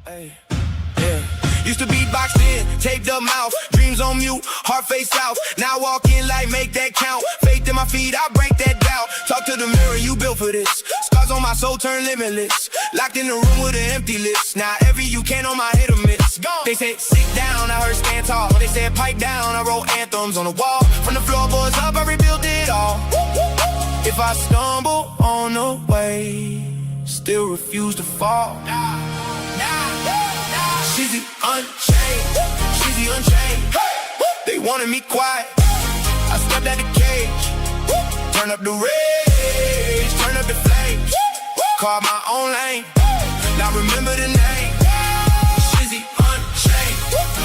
Hey, yeah. Used to be boxed in, taped up mouth, dreams on mute, heart face south. Now walk in like make that count. Faith in my feet, I break that doubt. Talk to the mirror, you built for this. Scars on my soul turn limitless. Locked in the room with an empty list. Now every you can on my hit or miss. They said sit down, I heard stand tall. They said pipe down, I wrote anthems on the wall. From the floorboards up, I rebuilt it all. If I stumble on the way, still refuse to fall. Shizzy Unchained, Shizzy Unchained. They wanted me quiet, I stepped out the cage. Turn up the rage, turn up the flames. Carve my own lane, now remember the name. Shizzy Unchained,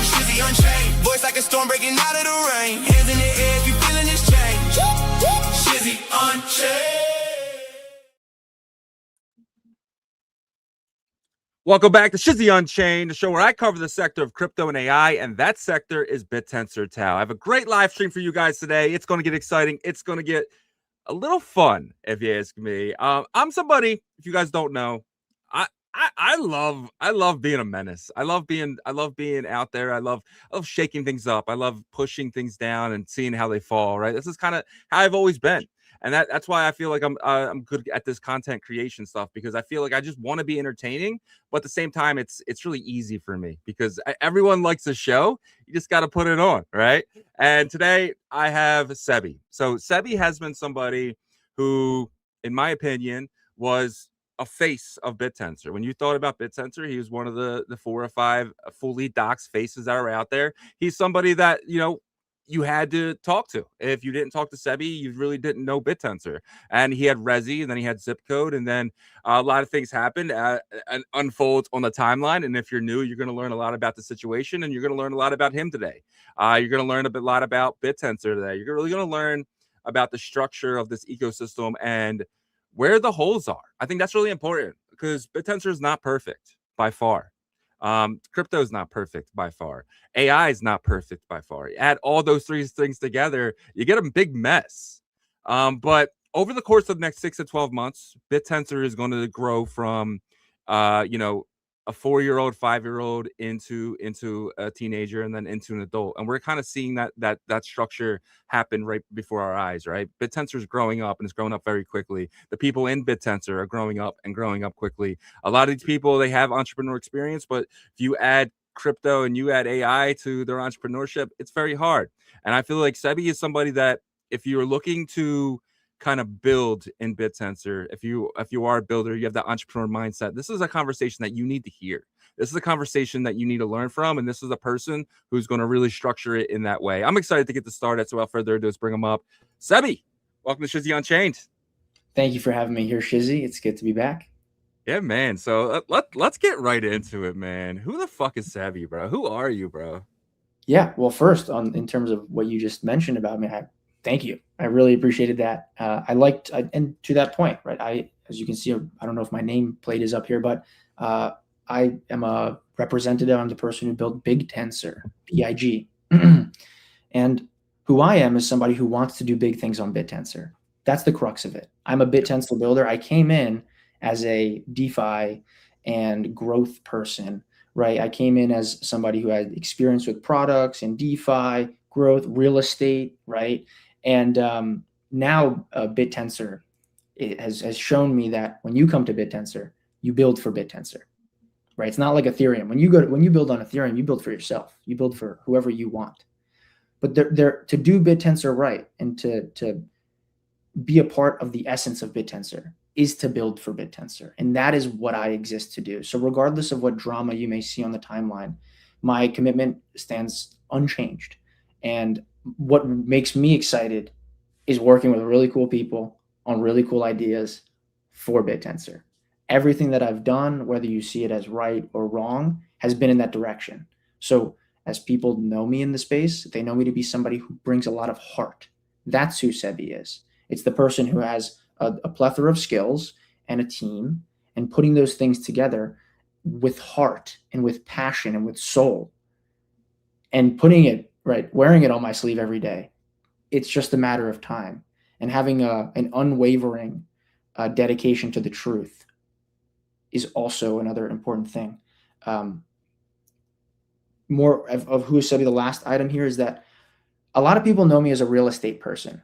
Shizzy Unchained. Voice like a storm breaking out of the rain. Hands in the air if you feeling this change. Shizzy Unchained. Welcome back to Shizzy Unchained, the show where I cover the sector of crypto and AI, and that sector is Bittensor Tau. I have a great live stream for you guys today. It's going to get exciting. It's going to get a little fun, if you ask me. I'm somebody, if you guys don't know, I love being a menace. I love being out there. I love shaking things up. I love pushing things down and seeing how they fall. Right. This is kind of how I've always been. And that's why I feel like I'm good at this content creation stuff, because I feel like I just want to be entertaining, but at the same time, it's really easy for me because everyone likes the show. You just got to put it on, right? And today I have Seby. So Seby has been somebody who, in my opinion, was a face of Bittensor. When you thought about Bittensor, he was one of the 4 or 5 fully doxed faces that are out there. He's somebody that, you had to talk to. If you didn't talk to Seby, you really didn't know Bittensor. And he had RESI, and then he had Zipcode, and then a lot of things happened and unfolds on the timeline. And if you're new, you're going to learn a lot about the situation, and you're going to learn a lot about him today. You're going to learn a lot about Bittensor today. You're really going to learn about the structure of this ecosystem and where the holes are. I think that's really important because Bittensor is not perfect by far. Crypto is not perfect by far. AI is not perfect by far. You add all those 3 things together, you get a big mess. But over the course of the next 6 to 12 months, Bittensor is going to grow from, a 4-year-old, 5-year-old into a teenager and then into an adult. And we're kind of seeing that structure happen right before our eyes, right? Bittensor is growing up, and it's growing up very quickly. The people in Bittensor are growing up quickly. A lot of these people, they have entrepreneur experience, but if you add crypto and you add AI to their entrepreneurship, it's very hard. And I feel like Seby is somebody that if you're looking to kind of build in Bittensor, if you are a builder, you have that entrepreneur mindset, this is a conversation that you need to hear. This is a conversation that you need to learn from, and this is a person who's going to really structure it in that way. I'm excited to get this started, so without further ado, let's bring him up. Seby, welcome to Shizzy Unchained. Thank you for having me here, Shizzy. It's good to be back. Yeah, man. So let's get right into it, man. Who the fuck is Seby, bro? Who are you, bro? Yeah, well, first, in terms of what you just mentioned about me, thank you. I really appreciated that. And to that point, right? As you can see, I don't know if my nameplate is up here, but I am a representative. I'm the person who built Bittensor, BIG. And who I am is somebody who wants to do big things on Bittensor. That's the crux of it. I'm a Bittensor builder. I came in as a DeFi and growth person, right? I came in as somebody who had experience with products and DeFi, growth, real estate, right? And now Bittensor has shown me that when you come to Bittensor, you build for Bittensor, right? It's not like Ethereum. When you build on Ethereum, you build for yourself. You build for whoever you want. But to do Bittensor right and to be a part of the essence of Bittensor is to build for Bittensor. And that is what I exist to do. So regardless of what drama you may see on the timeline, my commitment stands unchanged. And what makes me excited is working with really cool people on really cool ideas for Bittensor. Everything that I've done, whether you see it as right or wrong, has been in that direction. So as people know me in the space, they know me to be somebody who brings a lot of heart. That's who Seby is. It's the person who has a plethora of skills and a team, and putting those things together with heart and with passion and with soul and putting it, right, wearing it on my sleeve every day. It's just a matter of time, and having an unwavering dedication to the truth is also another important thing. more of who is Seby, the last item here is that a lot of people know me as a real estate person,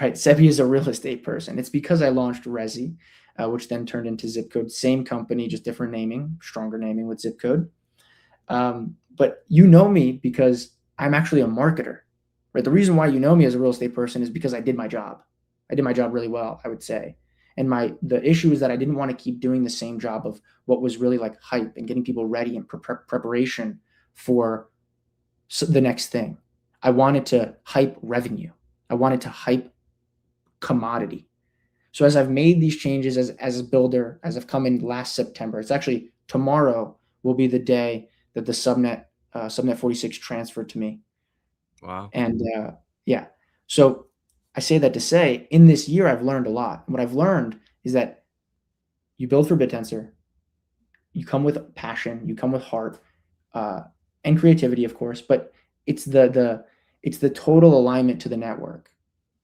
right? Seby is a real estate person. It's because I launched RESI, which then turned into Zipcode. Same company, just different naming, stronger naming with Zipcode. But you know me because I'm actually a marketer, right? The reason why you know me as a real estate person is because I did my job. I did my job really well, I would say. And the issue is that I didn't want to keep doing the same job of what was really like hype and getting people ready and preparation for the next thing. I wanted to hype revenue. I wanted to hype commodity. So as I've made these changes as a builder, as I've come in last September, it's actually tomorrow will be the day that the Subnet 46 transferred to me. Wow. And yeah, so I say that to say in this year, I've learned a lot. And what I've learned is that you build for Bittensor, you come with passion, you come with heart, and creativity, of course, but it's the total alignment to the network,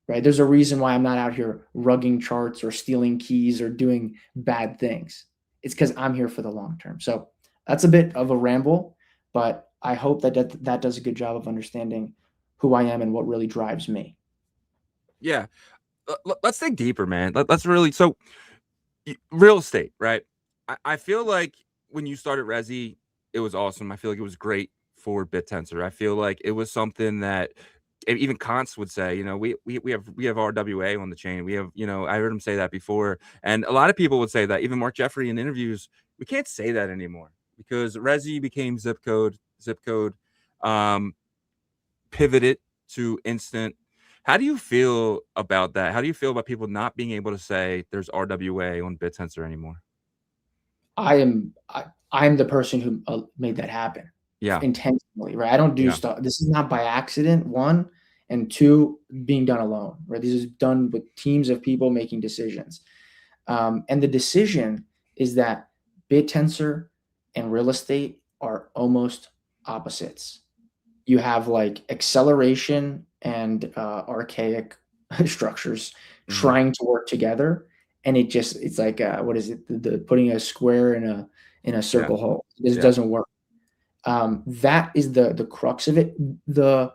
right? There's a reason why I'm not out here rugging charts or stealing keys or doing bad things. It's because I'm here for the long term. So that's a bit of a ramble, but I hope that does a good job of understanding who I am and what really drives me. Yeah. Let's dig deeper, man. Let's really, so real estate, right? I feel like when you started RESI, it was awesome. I feel like it was great for Bittensor. I feel like it was something that even Kantz would say, you know, we have RWA on the chain. We have, you know, I heard him say that before. And a lot of people would say that, even Mark Jeffrey in interviews, we can't say that anymore because RESI became Zipcode, pivoted to instant. How do you feel about that? How do you feel about people not being able to say there's RWA on Bittensor anymore? I'm the person who made that happen. Yeah. Intentionally, right? I don't do stuff. This is not by accident, one, and two, being done alone, right? This is done with teams of people making decisions. And the decision is that Bittensor and real estate are almost opposites. You have like acceleration and archaic structures trying to work together, and it's like what is it? The putting a square in a circle hole. This doesn't work. That is the crux of it. The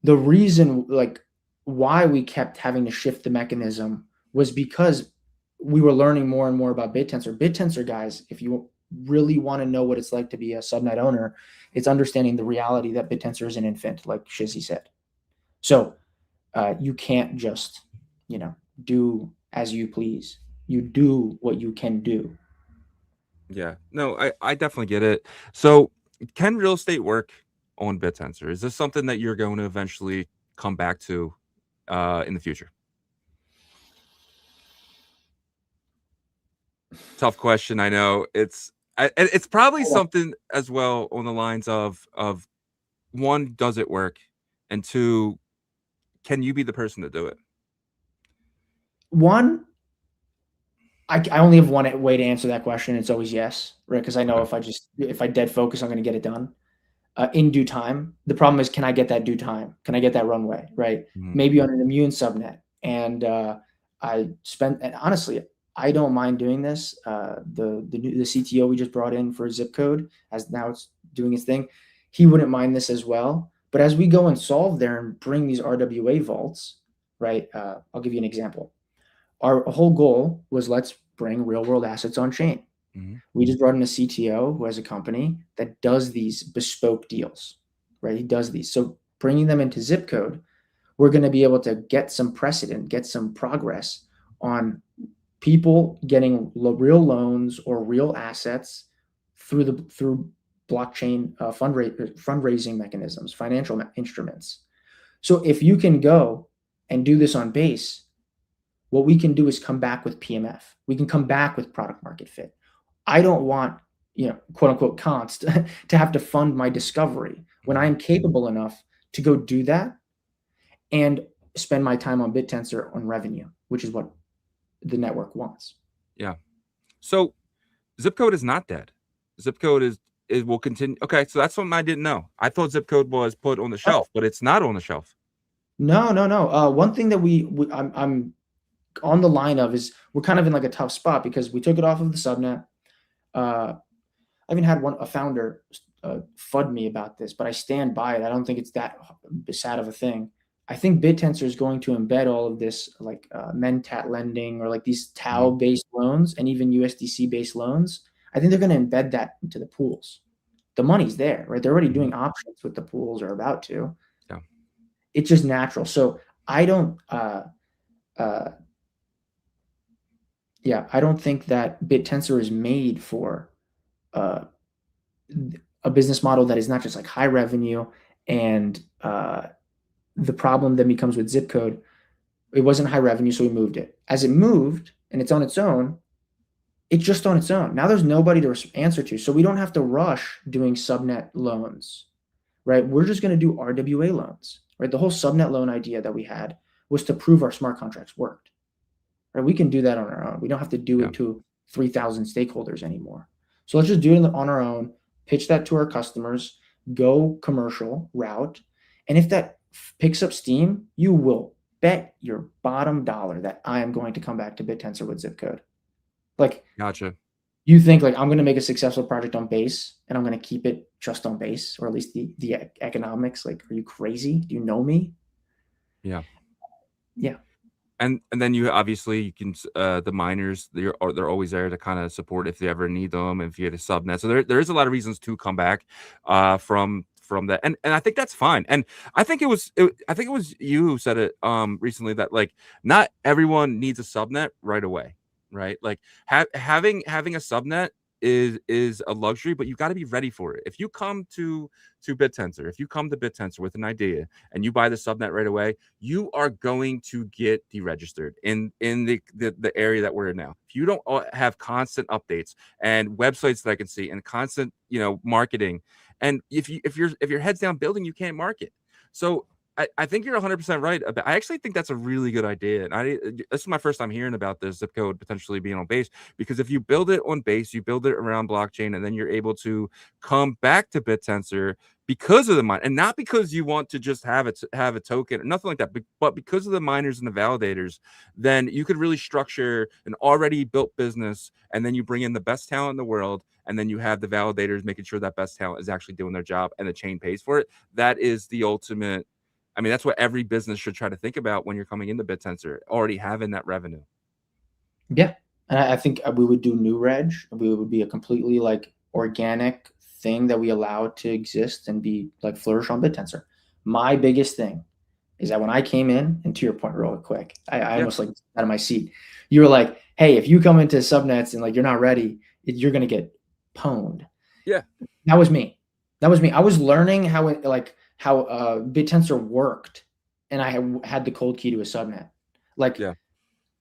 reason like why we kept having to shift the mechanism was because we were learning more and more about Bittensor. Bittensor, guys, if you really want to know what it's like to be a subnet owner, it's understanding the reality that Bittensor is an infant, like Shizzy said. So you can't just, you know, do as you please. You do what you can do. Yeah, no, I definitely get it. So can real estate work on Bittensor? Is this something that you're going to eventually come back to in the future? Tough question. I know it's probably something as well on the lines of one, does it work? And two, can you be the person to do it? One, I only have one way to answer that question. It's always yes, right? Because I know if I dead focus, I'm going to get it done in due time. The problem is, can I get that due time? Can I get that runway, right? Maybe on an immune subnet. And and honestly, I don't mind doing this. The CTO we just brought in for Zipcode, as now it's doing its thing, he wouldn't mind this as well. But as we go and solve there and bring these RWA vaults, right? I'll give you an example. Our whole goal was let's bring real world assets on chain. We just brought in a CTO who has a company that does these bespoke deals, right? He does these. So bringing them into Zipcode, we're going to be able to get some precedent, get some progress on people getting real loans or real assets through blockchain fundraising mechanisms, financial instruments. So if you can go and do this on Base, what we can do is come back with PMF. We can come back with product market fit. I don't want, you know, quote unquote cons to have to fund my discovery when I am capable enough to go do that and spend my time on Bittensor on revenue, which is what the network wants. Yeah. So Zipcode is not dead. Zipcode will continue. Okay, so that's something I didn't know. I thought Zipcode was put on the shelf, but it's not on the shelf. No. One thing that I'm on the line of is we're kind of in like a tough spot because we took it off of the subnet. I even had a founder FUD me about this, but I stand by it. I don't think it's that sad of a thing. I think Bittensor is going to embed all of this, like Mentat lending or like these Tau-based loans and even USDC-based loans. I think they're going to embed that into the pools. The money's there, right? They're already doing options with the pools or about to. Yeah. It's just natural. So I don't, I don't think that Bittensor is made for a business model that is not just like high revenue and the problem then becomes with Zipcode. It wasn't high revenue, so we moved it. As it moved and it's on its own, it's just on its own. Now there's nobody to answer to. So we don't have to rush doing subnet loans, right? We're just going to do RWA loans, right? The whole subnet loan idea that we had was to prove our smart contracts worked, right? We can do that on our own. We don't have to do it to 3,000 stakeholders anymore. So let's just do it on our own, pitch that to our customers, go commercial route. And if that picks up steam, you will bet your bottom dollar that I am going to come back to Bittensor with Zipcode. Like, gotcha. You think like I'm going to make a successful project on base and I'm going to keep it just on base, or at least the economics? Like, are you crazy? Do you know me? Yeah. And then you obviously you can the miners, they're always there to kind of support if they ever need them, if you get a subnet. So there is a lot of reasons to come back from that, and I think that's fine. And I think it was you who said it recently that like not everyone needs a subnet right away, right? Like having a subnet is a luxury, but you got to be ready for it. If you come to Bittensor with an idea and you buy the subnet right away, you are going to get deregistered in the area that we're in now. If you don't have constant updates and websites that I can see and constant marketing, and if your head's down building, you can't market. So I think you're 100% right. I actually think that's a really good idea. And this is my first time hearing about this Zipcode potentially being on base, because if you build it on base, you build it around blockchain, and then you're able to come back to Bittensor because of the mine, and not because you want to just have a token or nothing like that, but because of the miners and the validators, then you could really structure an already built business, and then you bring in the best talent in the world, and then you have the validators making sure that best talent is actually doing their job and the chain pays for it. That is the ultimate. I mean, that's what every business should try to think about when you're coming into Bittensor, already having that revenue. Yeah. And I think we would do new reg. We would be a completely like organic thing that we allow to exist and be like flourish on Bittensor. My biggest thing is that when I came in, and to your point real quick, I almost like out of my seat. You were like, hey, if you come into subnets and like you're not ready, you're going to get pwned. Yeah. That was me. I was learning how Bittensor worked, and I had the cold key to a subnet. Like,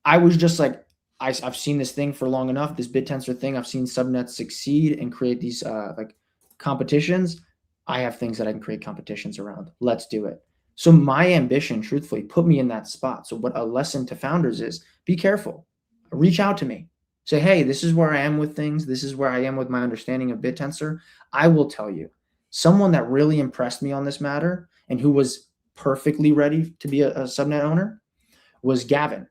I was just like, I've seen this thing for long enough, this Bittensor thing. I've seen subnets succeed and create these like competitions. I have things that I can create competitions around. Let's do it. So my ambition, truthfully, put me in that spot. So what a lesson to founders is: be careful. Reach out to me. Say, hey, this is where I am with things. This is where I am with my understanding of Bittensor. I will tell you. Someone that really impressed me on this matter and who was perfectly ready to be a subnet owner was Gavin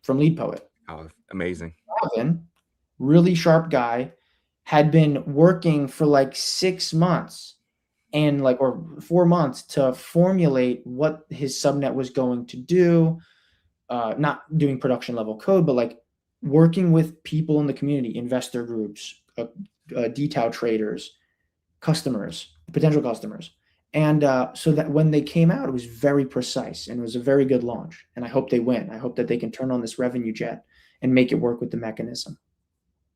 from Lead Poet. Oh, amazing. Gavin, really sharp guy, had been working for like 6 months and like, or 4 months to formulate what his subnet was going to do. Not doing production level code, but like working with people in the community, investor groups, detail traders, customers, potential customers. And so that when they came out, it was very precise and it was a very good launch. And I hope they win. I hope that they can turn on this revenue jet and make it work with the mechanism.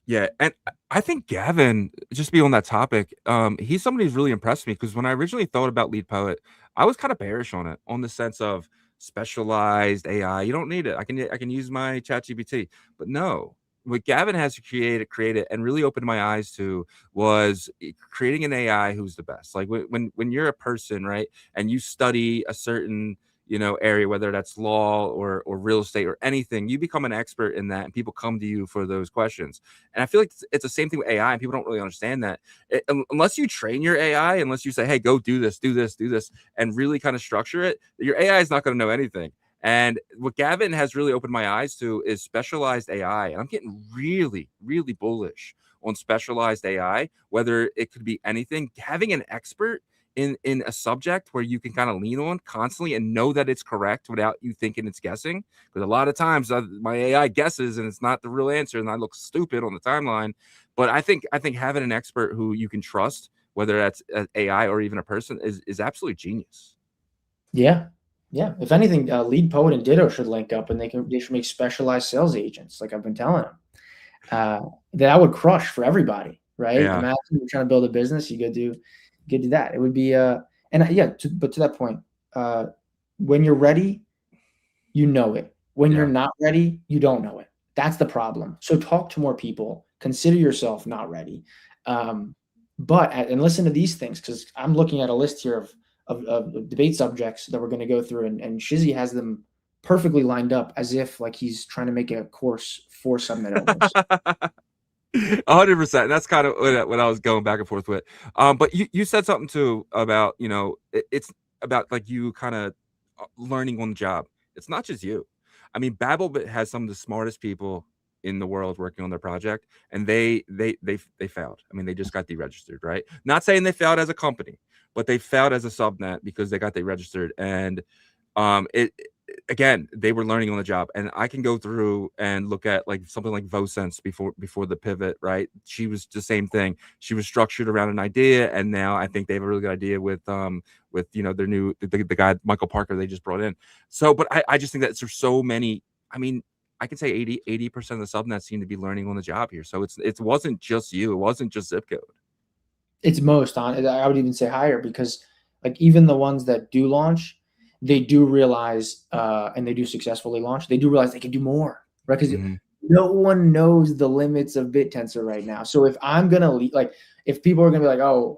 Yeah. And I think Gavin, just to be on that topic, he's somebody who's really impressed me, because when I originally thought about Lead Poet, I was kind of bearish on it, on the sense of specialized AI. You don't need it. I can use my ChatGPT. But no, what Gavin has created and really opened my eyes to was creating an AI who's the best. Like when you're a person, right, and you study a certain area, whether that's law or real estate or anything, you become an expert in that, and people come to you for those questions. And I feel like it's the same thing with AI, and people don't really understand that unless you train your AI, unless you say, hey, go do this, and really kind of structure it, your AI is not going to know anything. And what Gavin has really opened my eyes to is specialized AI. And I'm getting really, really bullish on specialized AI, whether it could be anything. Having an expert in a subject where you can kind of lean on constantly and know that it's correct without you thinking it's guessing, because a lot of times my AI guesses and it's not the real answer and I look stupid on the timeline. But I think having an expert who you can trust, whether that's AI or even a person, is absolutely genius. Yeah. If anything, Lead Poet and Ditto should link up, and they should make specialized sales agents, like I've been telling them. That would crush for everybody, right? Yeah. Imagine you're trying to build a business, you go do that. It would be but to that point, when you're ready, you know it. When you're not ready, you don't know it. That's the problem. So talk to more people. Consider yourself not ready. And listen to these things, because I'm looking at a list here of debate subjects that we're going to go through, and Shizzy has them perfectly lined up as if like he's trying to make a course for Subnet owners. 100%. That's kind of what I was going back and forth with. But you said something too about, it's about like you kind of learning on the job. It's not just you. I mean, Babel has some of the smartest people in the world working on their project, and they failed. I mean, they just got deregistered, right? Not saying they failed as a company, but they failed as a subnet because they got deregistered. And again, they were learning on the job. And I can go through and look at like something like Vosense before the pivot, right? She was the same thing. She was structured around an idea, and now I think they have a really good idea with their new the guy Michael Parker they just brought in. So, but I just think that there's so many. I mean, I can say 80% of the subnets seem to be learning on the job here. So it wasn't just you. It wasn't just Zipcode. It's most on. I would even say higher, because like even the ones that do launch, they do realize, and they do successfully launch, they do realize they can do more, right? Because no one knows the limits of Bittensor right now. So if I'm gonna if people are gonna be like, oh,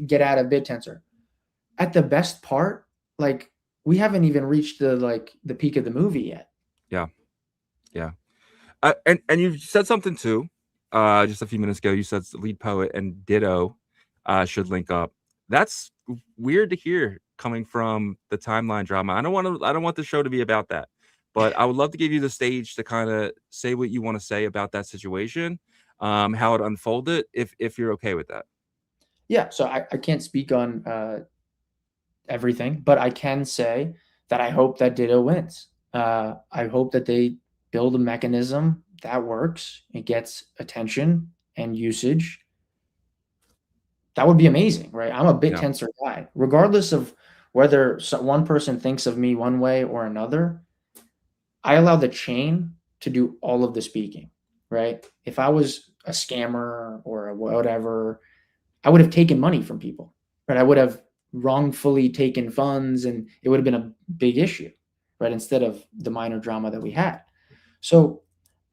get out of Bittensor, at the best part, like we haven't even reached the peak of the movie yet. Yeah. And you said something too, just a few minutes ago. You said Lead Poet and Ditto should link up. That's weird to hear coming from the timeline drama. I don't want the show to be about that, but I would love to give you the stage to kind of say what you want to say about that situation, how it unfolded, if you're okay with that. Yeah. So I can't speak on everything, but I can say that I hope that Ditto wins. I hope that they build a mechanism that works. It gets attention and usage. That would be amazing, right? I'm a Bittensor guy. Regardless of whether one person thinks of me one way or another, I allow the chain to do all of the speaking, right? If I was a scammer or whatever, I would have taken money from people, right? I would have wrongfully taken funds, and it would have been a big issue, right? Instead of the minor drama that we had. So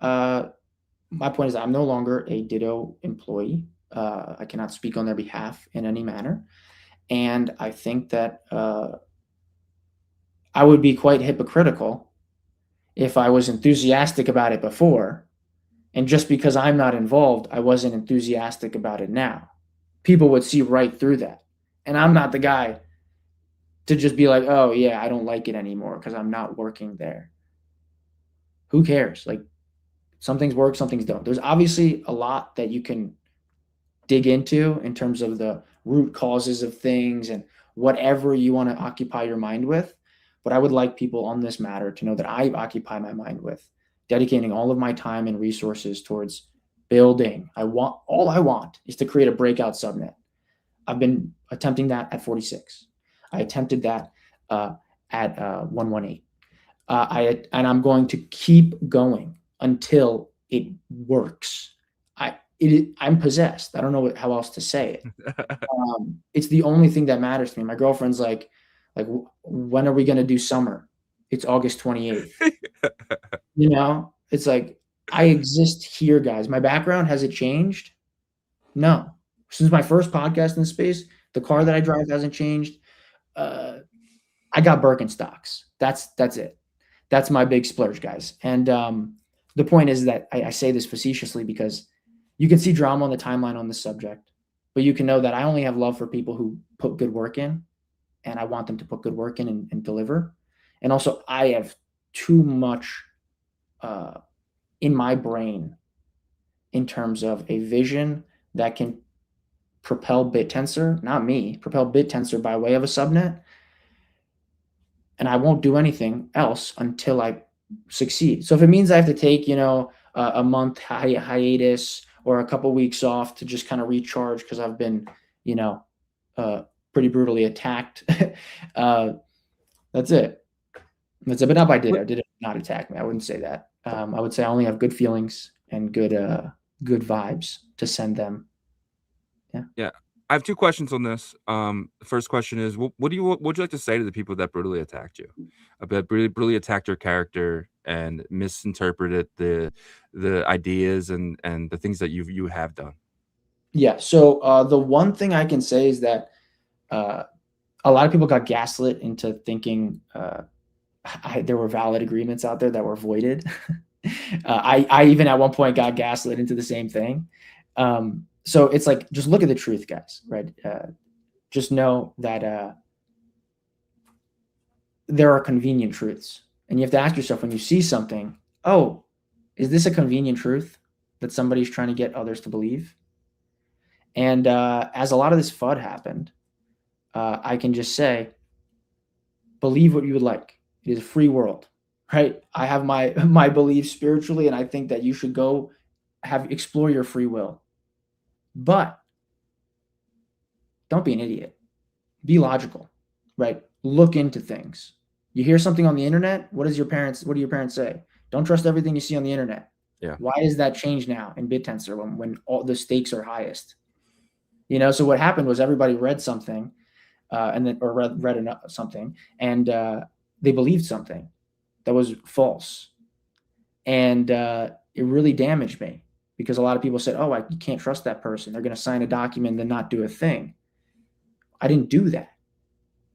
my point is that I'm no longer a Ditto employee. I cannot speak on their behalf in any manner. And I think that I would be quite hypocritical if I was enthusiastic about it before, and just because I'm not involved, I wasn't enthusiastic about it now. People would see right through that. And I'm not the guy to just be like, oh, yeah, I don't like it anymore because I'm not working there. Who cares? Like, some things work, some things don't. There's obviously a lot that you can dig into in terms of the root causes of things and whatever you want to occupy your mind with. But I would like people on this matter to know that I occupy my mind with dedicating all of my time and resources towards building. All I want is to create a breakout subnet. I've been attempting that at 46. I attempted that at 118. And I'm going to keep going until it works. I'm possessed. I don't know how else to say it. It's the only thing that matters to me. My girlfriend's like, when are we going to do summer? It's August 28th. It's like, I exist here, guys. My background, has it changed? No. Since my first podcast in space, the car that I drive hasn't changed. I got Birkenstocks. That's it. That's my big splurge, guys. And the point is that I say this facetiously because you can see drama on the timeline on this subject, but you can know that I only have love for people who put good work in, and I want them to put good work in and deliver. And also, I have too much in my brain in terms of a vision that can propel Bittensor, not me, propel Bittensor by way of a subnet. And I won't do anything else until I succeed. So if it means I have to take, a month hiatus or a couple weeks off to just kind of recharge because I've been, pretty brutally attacked, that's it. That's it, but not by Ditto. Ditto did not attack me. I wouldn't say that. I would say I only have good feelings and good vibes to send them. Yeah. I have two questions on this. The first question is, what would you like to say to the people that brutally attacked you, that brutally attacked your character and misinterpreted the ideas and the things that you have done? Yeah. So the one thing I can say is that a lot of people got gaslit into thinking there were valid agreements out there that were voided. I even at one point got gaslit into the same thing. So it's like, just look at the truth, guys, right? Just know that there are convenient truths. And you have to ask yourself when you see something, oh, is this a convenient truth that somebody's trying to get others to believe? And as a lot of this FUD happened, I can just say, believe what you would like. It is a free world, right? I have my beliefs spiritually, and I think that you should go explore your free will. But don't be an idiot. Be logical, right? Look into things. You hear something on the internet, what do your parents say? Don't trust everything you see on the internet. Yeah. Why does that change now in Bittensor when all the stakes are highest? So what happened was everybody read something read something, and they believed something that was false. And it really damaged me because a lot of people said, oh, you can't trust that person. They're going to sign a document and not do a thing. I didn't do that.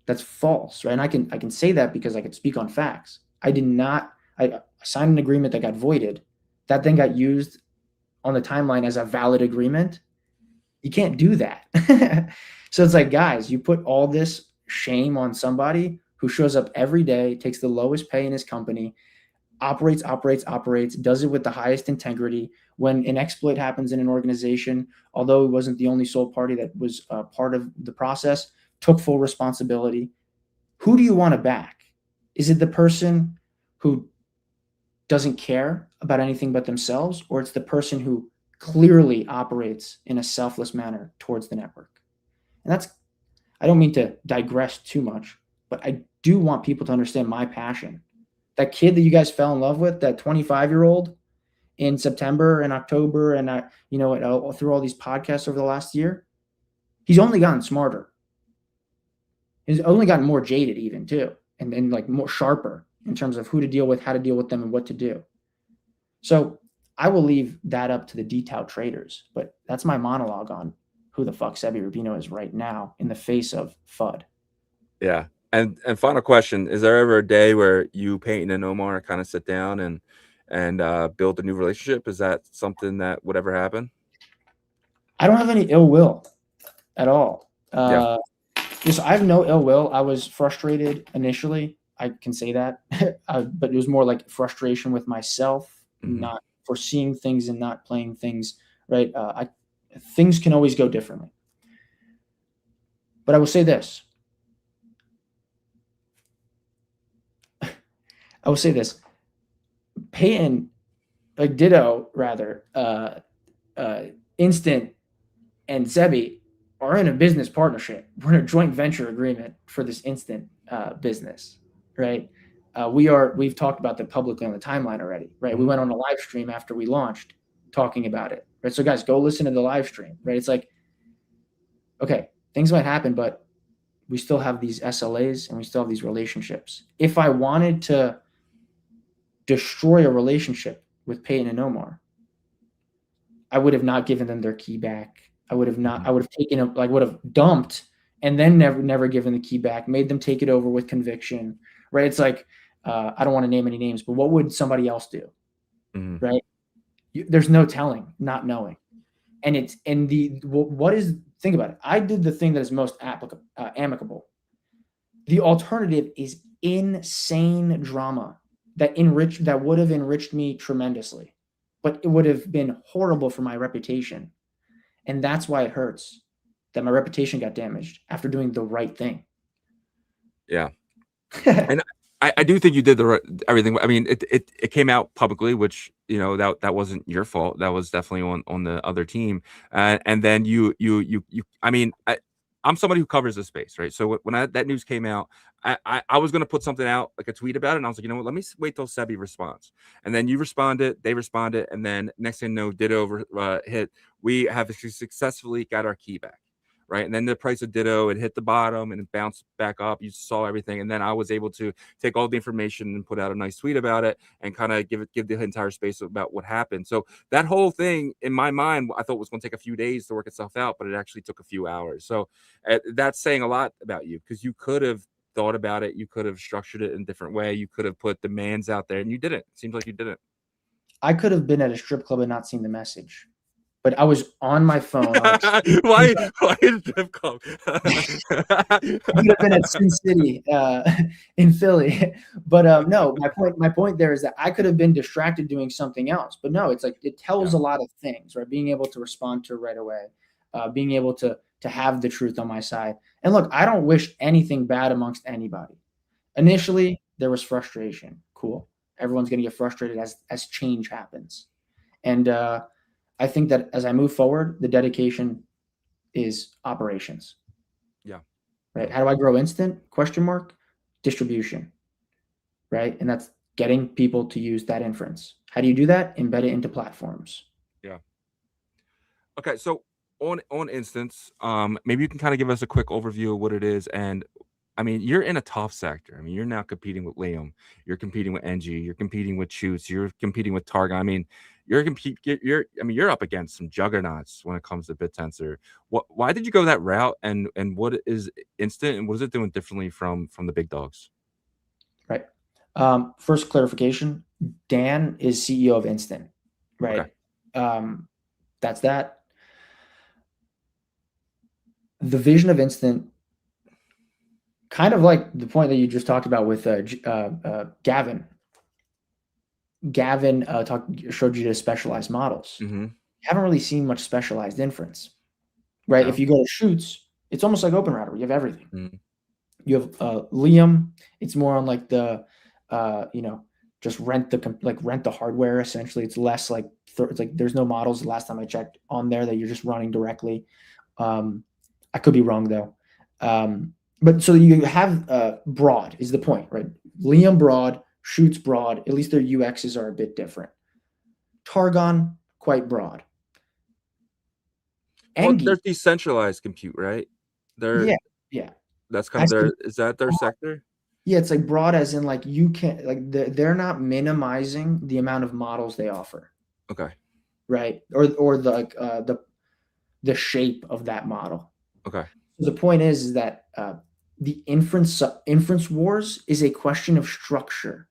That's false, right? And I can say that because I can speak on facts. I did not. I signed an agreement that got voided. That then got used on the timeline as a valid agreement. You can't do that. So it's like, guys, you put all this shame on somebody who shows up every day, takes the lowest pay in his company, operates, does it with the highest integrity. When an exploit happens in an organization, although it wasn't the only sole party that was part of the process, took full responsibility. Who do you want to back? Is it the person who doesn't care about anything but themselves, or it's the person who clearly operates in a selfless manner towards the network? And I don't mean to digress too much, but I do want people to understand my passion. That kid that you guys fell in love with, that 25-year-old in September and October, and through all these podcasts over the last year, he's only gotten smarter. He's only gotten more jaded even too, and like more sharper in terms of who to deal with, how to deal with them, and what to do. So I will leave that up to the detailed traders, but that's my monologue on who the fuck Seby Rubino is right now in the face of FUD. Yeah. And final question, is there ever a day where you, Peyton and Omar kind of sit down and build a new relationship? Is that something that would ever happen? I don't have any ill will at all. Yeah. So I have no ill will. I was frustrated initially. I can say that, but it was more like frustration with myself, not foreseeing things and not playing things right. Things can always go differently. But I will say this. Peyton, Ditto rather, Instant and Seby are in a business partnership. We're in a joint venture agreement for this Instant business, right? We've talked about that publicly on the timeline already, right? We went on a live stream after we launched talking about it, right? So guys, go listen to the live stream, right? It's like, okay, things might happen, but we still have these SLAs and we still have these relationships. If I wanted to destroy a relationship with Peyton and Omar, I would have not given them their key back. I would have dumped and then never given the key back, made them take it over with conviction, right? It's like, I don't want to name any names, but what would somebody else do, right? There's no telling, not knowing. And think about it. I did the thing that is most amicable. The alternative is insane drama that would have enriched me tremendously. but it would have been horrible for my reputation. And that's why it hurts that my reputation got damaged after doing the right thing. Yeah. And I do think you did everything. I mean, it came out publicly, which, you know, that wasn't your fault. That was definitely on the other team. And then you I mean, I'm somebody who covers the space, right? So when that news came out, I was going to put something out, like a tweet about it. And I was like, you know what, let me wait till Seby responds. And then you responded, they responded. And then next thing you know, Ditto hit. We have successfully got our key back. Right. And then the price of Ditto, it hit the bottom and it bounced back up. You saw everything. And then I was able to take all the information and put out a nice tweet about it and kind of give the entire space about what happened. So that whole thing in my mind, I thought was going to take a few days to work itself out, but it actually took a few hours. So that's saying a lot about you, because you could have thought about it. You could have structured it in a different way. You could have put demands out there and you didn't. It seems like you didn't. I could have been at a strip club and not seen the message. But I was on my phone. Why is Zipcode? I could have been at Sin City in Philly. But no, my point there is that I could have been distracted doing something else. But no, it's like it tells a lot of things, right? Being able to respond to it right away, being able to have the truth on my side. And look, I don't wish anything bad amongst anybody. Initially, there was frustration. Cool. Everyone's going to get frustrated as change happens. And I think that as I move forward, the dedication is operations. Yeah. Right. How do I grow instant? ? Distribution. Right. And that's getting people to use that inference. How do you do that? Embed it into platforms. Yeah. Okay. So on instance, maybe you can kind of give us a quick overview of what it is. And I mean, you're in a tough sector. I mean, you're now competing with Liam, you're competing with NG, you're competing with Chutes, you're competing with Targa. I mean, you're up against some juggernauts when it comes to Bittensor. Why did you go that route, and what is instant, and what is it doing differently from the big dogs? Right. First clarification, Dan is CEO of Instant, right? Okay. That's that. The vision of Instant, kind of like the point that you just talked about with Gavin. Gavin showed you the specialized models. Mm-hmm. You haven't really seen much specialized inference, right? No. If you go to Chutes, it's almost like OpenRouter. You have everything. Mm-hmm. You have Liam. It's more on like the, just rent the hardware. Essentially, it's less like it's like there's no models. The last time I checked on there that you're just running directly. I could be wrong though. But so you have broad is the point, right? Liam broad. Chutes broad, at least their UXs are a bit different. Targon, quite broad. Well, they're decentralized compute, right? Yeah. That's kind of is that their sector? Yeah, it's like broad as in like you can't, like they're not minimizing the amount of models they offer. Okay. Right. Or the shape of that model. Okay. So the point is that the inference wars is a question of structure.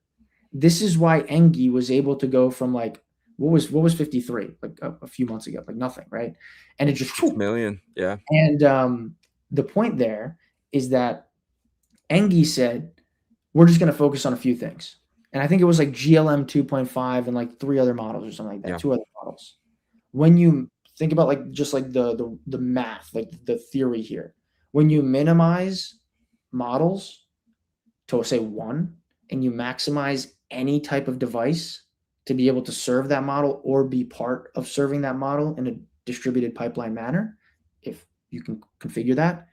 This is why Engie was able to go from like what was 53 like a few months ago, like nothing, right? And it just 6 million, yeah. And the point there is that Engie said we're just going to focus on a few things, and I think it was like GLM 2.5 and like 3 other models or something like that, yeah. 2 other models. When you think about like just like the math, like the theory here, when you minimize models to say 1 and you maximize any type of device to be able to serve that model or be part of serving that model in a distributed pipeline manner, if you can configure that,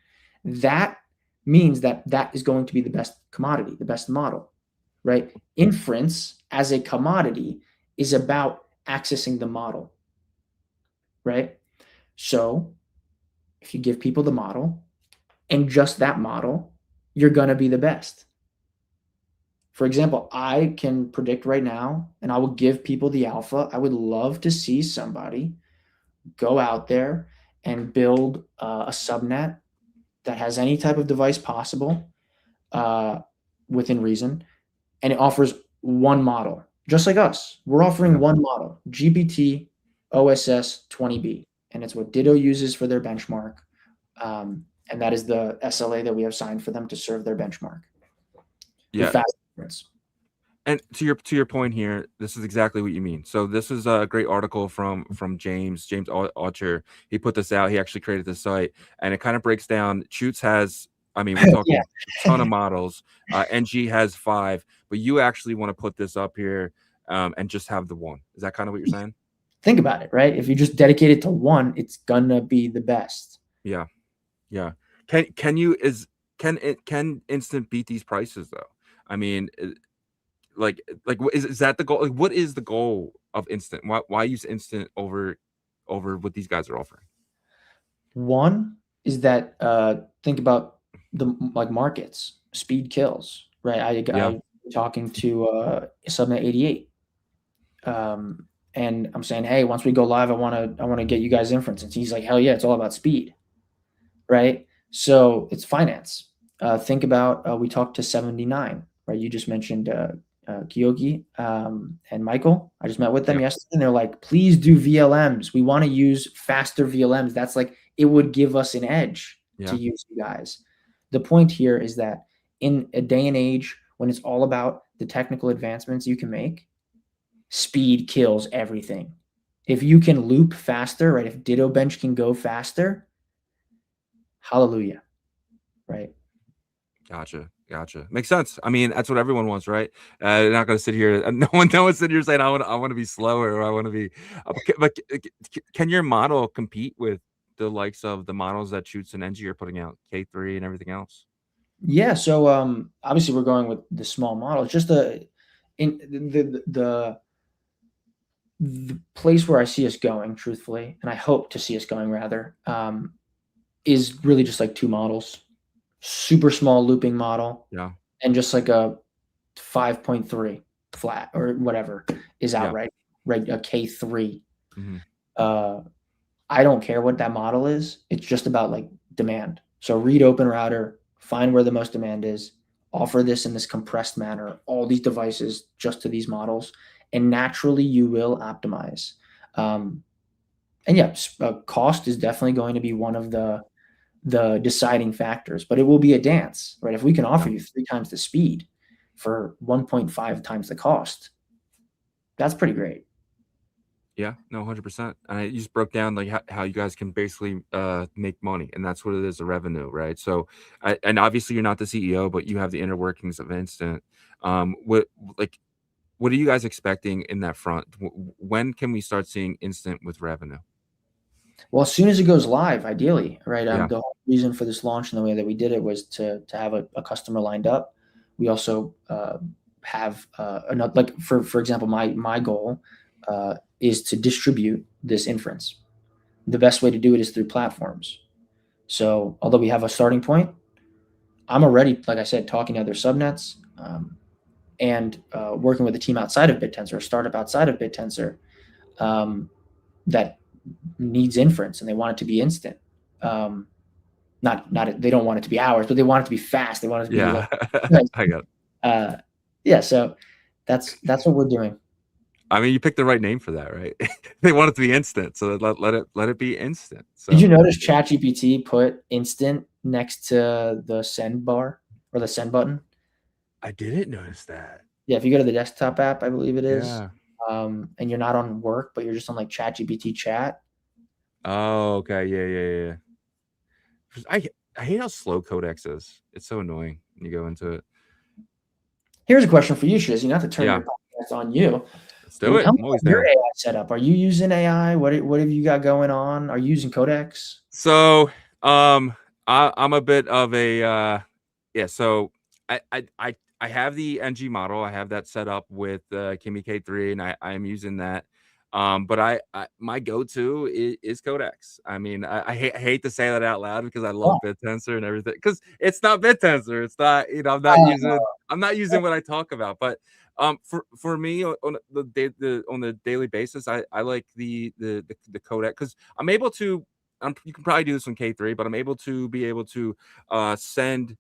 that means that is going to be the best commodity, the best model, right? Inference as a commodity is about accessing the model, right? So if you give people the model and just that model, you're going to be the best. For example, I can predict right now, and I will give people the alpha. I would love to see somebody go out there and build a subnet that has any type of device possible within reason, and it offers one model, just like us. We're offering one model, GPT OSS 20B, and it's what Ditto uses for their benchmark, and that is the SLA that we have signed for them to serve their benchmark. Yeah. And to your point here, this is exactly what you mean. So this is a great article from James Archer. He put this out. He actually created this site, and it kind of breaks down. Shoots has, I mean, we're talking a ton of models. NG has 5, but you actually want to put this up here and just have the one. Is that kind of what you're saying? Think about it, right? If you just dedicate it to one, it's gonna be the best. Yeah, yeah. Can Instant beat these prices though? I mean, like is that the goal? Like, what is the goal of Instant? Why use Instant over what these guys are offering? One is that think about the markets. Speed kills, right? I talking to Subnet 88, and I'm saying, hey, once we go live, I want to get you guys Inference. And he's like, hell yeah, it's all about speed, right? So it's finance. Think about we talked to 79, right? You just mentioned Kyoki and Michael. I just met with them yesterday, and they're like, please do VLMs. We want to use faster VLMs. That's like, it would give us an edge to use you guys. The point here is that in a day and age when it's all about the technical advancements you can make, speed kills everything. If you can loop faster, right? If Ditto bench can go faster, hallelujah, right? Gotcha. Makes sense. I mean, that's what everyone wants, right? They're not going to sit here. No one's sitting here saying, I want to be slower, or I want to be. But can your model compete with the likes of the models that Shoots and NG are putting out, K3 and everything else? Yeah. So obviously we're going with the small model. It's just the place where I see us going, truthfully, and I hope to see us going rather, is really just like 2 models. Super small looping model, and just like a 5.3 flat or whatever is outright, right? A K3. I don't care what that model is. It's just about like demand. So read Open Router, find where the most demand is, offer this in this compressed manner, all these devices just to these models, and naturally you will optimize. And yeah, cost is definitely going to be one of the deciding factors, but it will be a dance, right? If we can offer you 3 times the speed for 1.5 times the cost, that's pretty great. Yeah, no, 100%. And you just broke down like how you guys can basically make money, and that's what it is, a revenue, right? So, and obviously you're not the CEO, but you have the inner workings of Instant. What are you guys expecting in that front? When can we start seeing Instant with revenue? Well, as soon as it goes live, ideally, right? The whole reason for this launch and the way that we did it was to have a customer lined up. We also have another, like for example, my goal is to distribute this Inference. The best way to do it is through platforms. So although we have a starting point, I'm already, like I said, talking to other subnets and working with a team outside of Bittensor, a startup outside of Bittensor that needs Inference, and they want it to be instant. Not they don't want it to be hours, but they want it to be fast. They want it to be I got it. Yeah, so that's what we're doing. I mean, you picked the right name for that, right? They want it to be instant, so let it be instant. So. Did you notice ChatGPT put instant next to the send bar or the send button? I didn't notice that. Yeah, if you go to the desktop app, I believe it is. Yeah. And you're not on work, but you're just on like ChatGPT chat. Oh, okay. Yeah. I hate how slow Codex is. It's so annoying when you go into it. Here's a question for you, Shizzy, not to turn your podcast on you. Let's do it. I'm always down. Your AI setup. Are you using AI? What have you got going on? Are you using Codex? So I'm a bit of a so I have the NG model. I have that set up with Kimi K3, and I'm using that. But I my go-to is Codex. I mean, I hate to say that out loud because I love Bittensor and everything. Because it's not Bittensor. It's not, I'm not using what I talk about. But for me on the daily basis, I like the Codex because I'm able to. You can probably do this on K3, but I'm able to send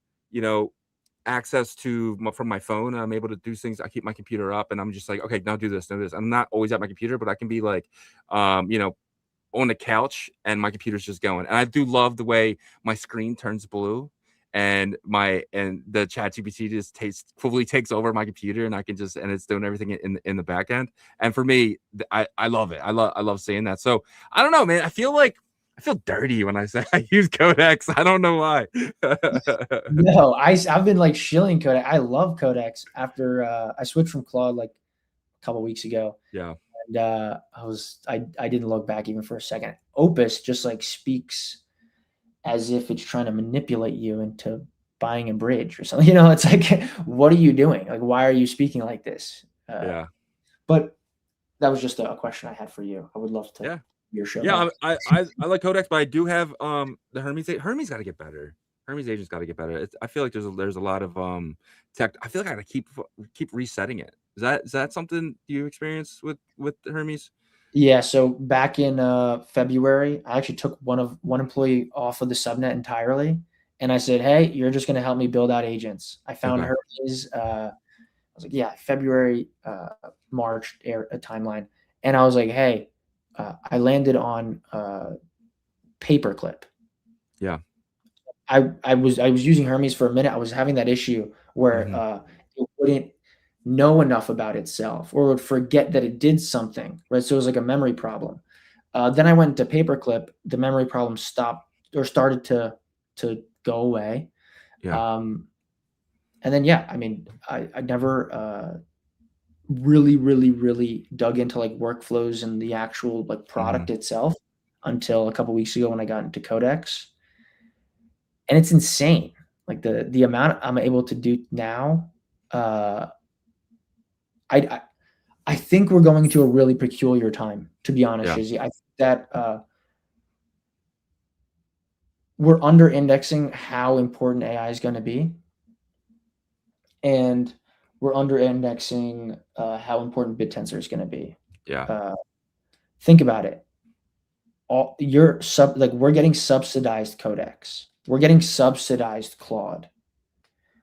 access to from my phone, and I'm able to do things. I keep my computer up, and I'm just like, okay, now do this. I'm not always at my computer, but I can be like, on the couch, and my computer's just going. And I do love the way my screen turns blue, and the chat GPT just fully takes over my computer, and I can and it's doing everything in the back end. And for me, I love it. I love seeing that. So I don't know, man. I feel dirty when I say I use Codex. I don't know why. No, I've been like shilling Codex. I love Codex after I switched from Claude like a couple weeks ago. Yeah. And I didn't look back even for a second. Opus just like speaks as if it's trying to manipulate you into buying a bridge or something. It's like, what are you doing? Like, why are you speaking like this? Yeah. But that was just a question I had for you. I would love to your show. Yeah, I like Codex, but I do have the Hermes. Hermes got to get better. Hermes agent's got to get better. I feel like there's a lot of tech. I feel like I got to keep resetting it. Is that something you experience with Hermes? Yeah. So back in February, I actually took one employee off of the subnet entirely, and I said, "Hey, you're just going to help me build out agents." I found Hermes. I was like, "Yeah, February, March a timeline," and I was like, "Hey." I landed on Paperclip. Yeah. I was using Hermes for a minute. I was having that issue where it wouldn't know enough about itself or would forget that it did something, right? So it was like a memory problem. Then I went to Paperclip. The memory problem stopped or started to go away. Yeah. And then I mean, I never really dug into like workflows and the actual like product itself until a couple weeks ago when I got into Codex. And it's insane. Like the amount I'm able to do now. I think we're going into a really peculiar time, to be honest, Shizzy. I think that we're under indexing how important AI is going to be. And we're under indexing how important Bittensor is going to be. Yeah. Think about it. We're getting subsidized Codex. We're getting subsidized Claude.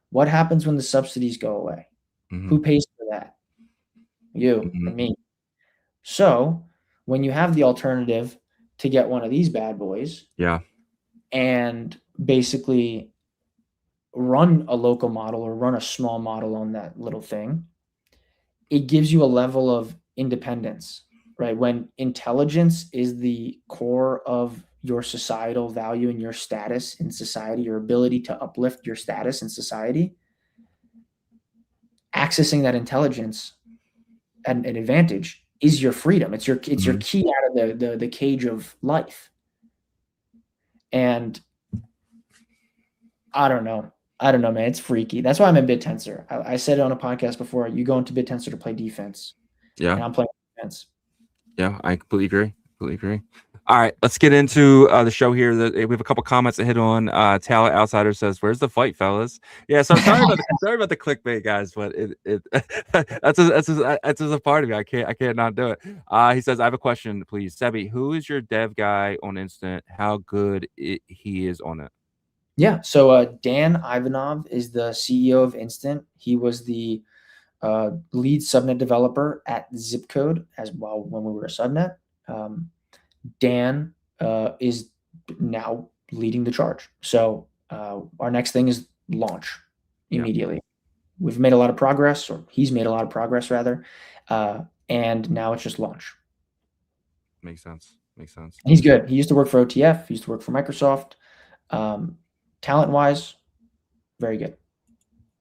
What happens when the subsidies go away? Who pays for that? You and me. So when you have the alternative to get one of these bad boys, and basically run a local model or run a small model on that little thing, it gives you a level of independence, right? When intelligence is the core of your societal value and your status in society, your ability to uplift your status in society, accessing that intelligence at an advantage is your freedom. It's your key out of the cage of life. And I don't know, man. It's freaky. That's why I'm in Bittensor. I said it on a podcast before. You go into Bittensor to play defense. Yeah. And I'm playing defense. Yeah, I completely agree. All right, let's get into the show here. We have a couple comments to hit on. Talent Outsider says, "Where's the fight, fellas?" Yeah, so sorry about the clickbait, guys, but that's just a part of me. I can't not do it. He says, "I have a question, please, Seby. Who is your dev guy on Instant? How good he is on it?" Yeah, so Dan Ivanov is the CEO of Instant. He was the lead subnet developer at Zipcode as well when we were a subnet. Dan is now leading the charge. So our next thing is launch immediately. Yeah. We've made a lot of progress, or he's made a lot of progress rather, and now it's just launch. Makes sense. And he's good. He used to work for OTF. He used to work for Microsoft. Talent-wise, very good.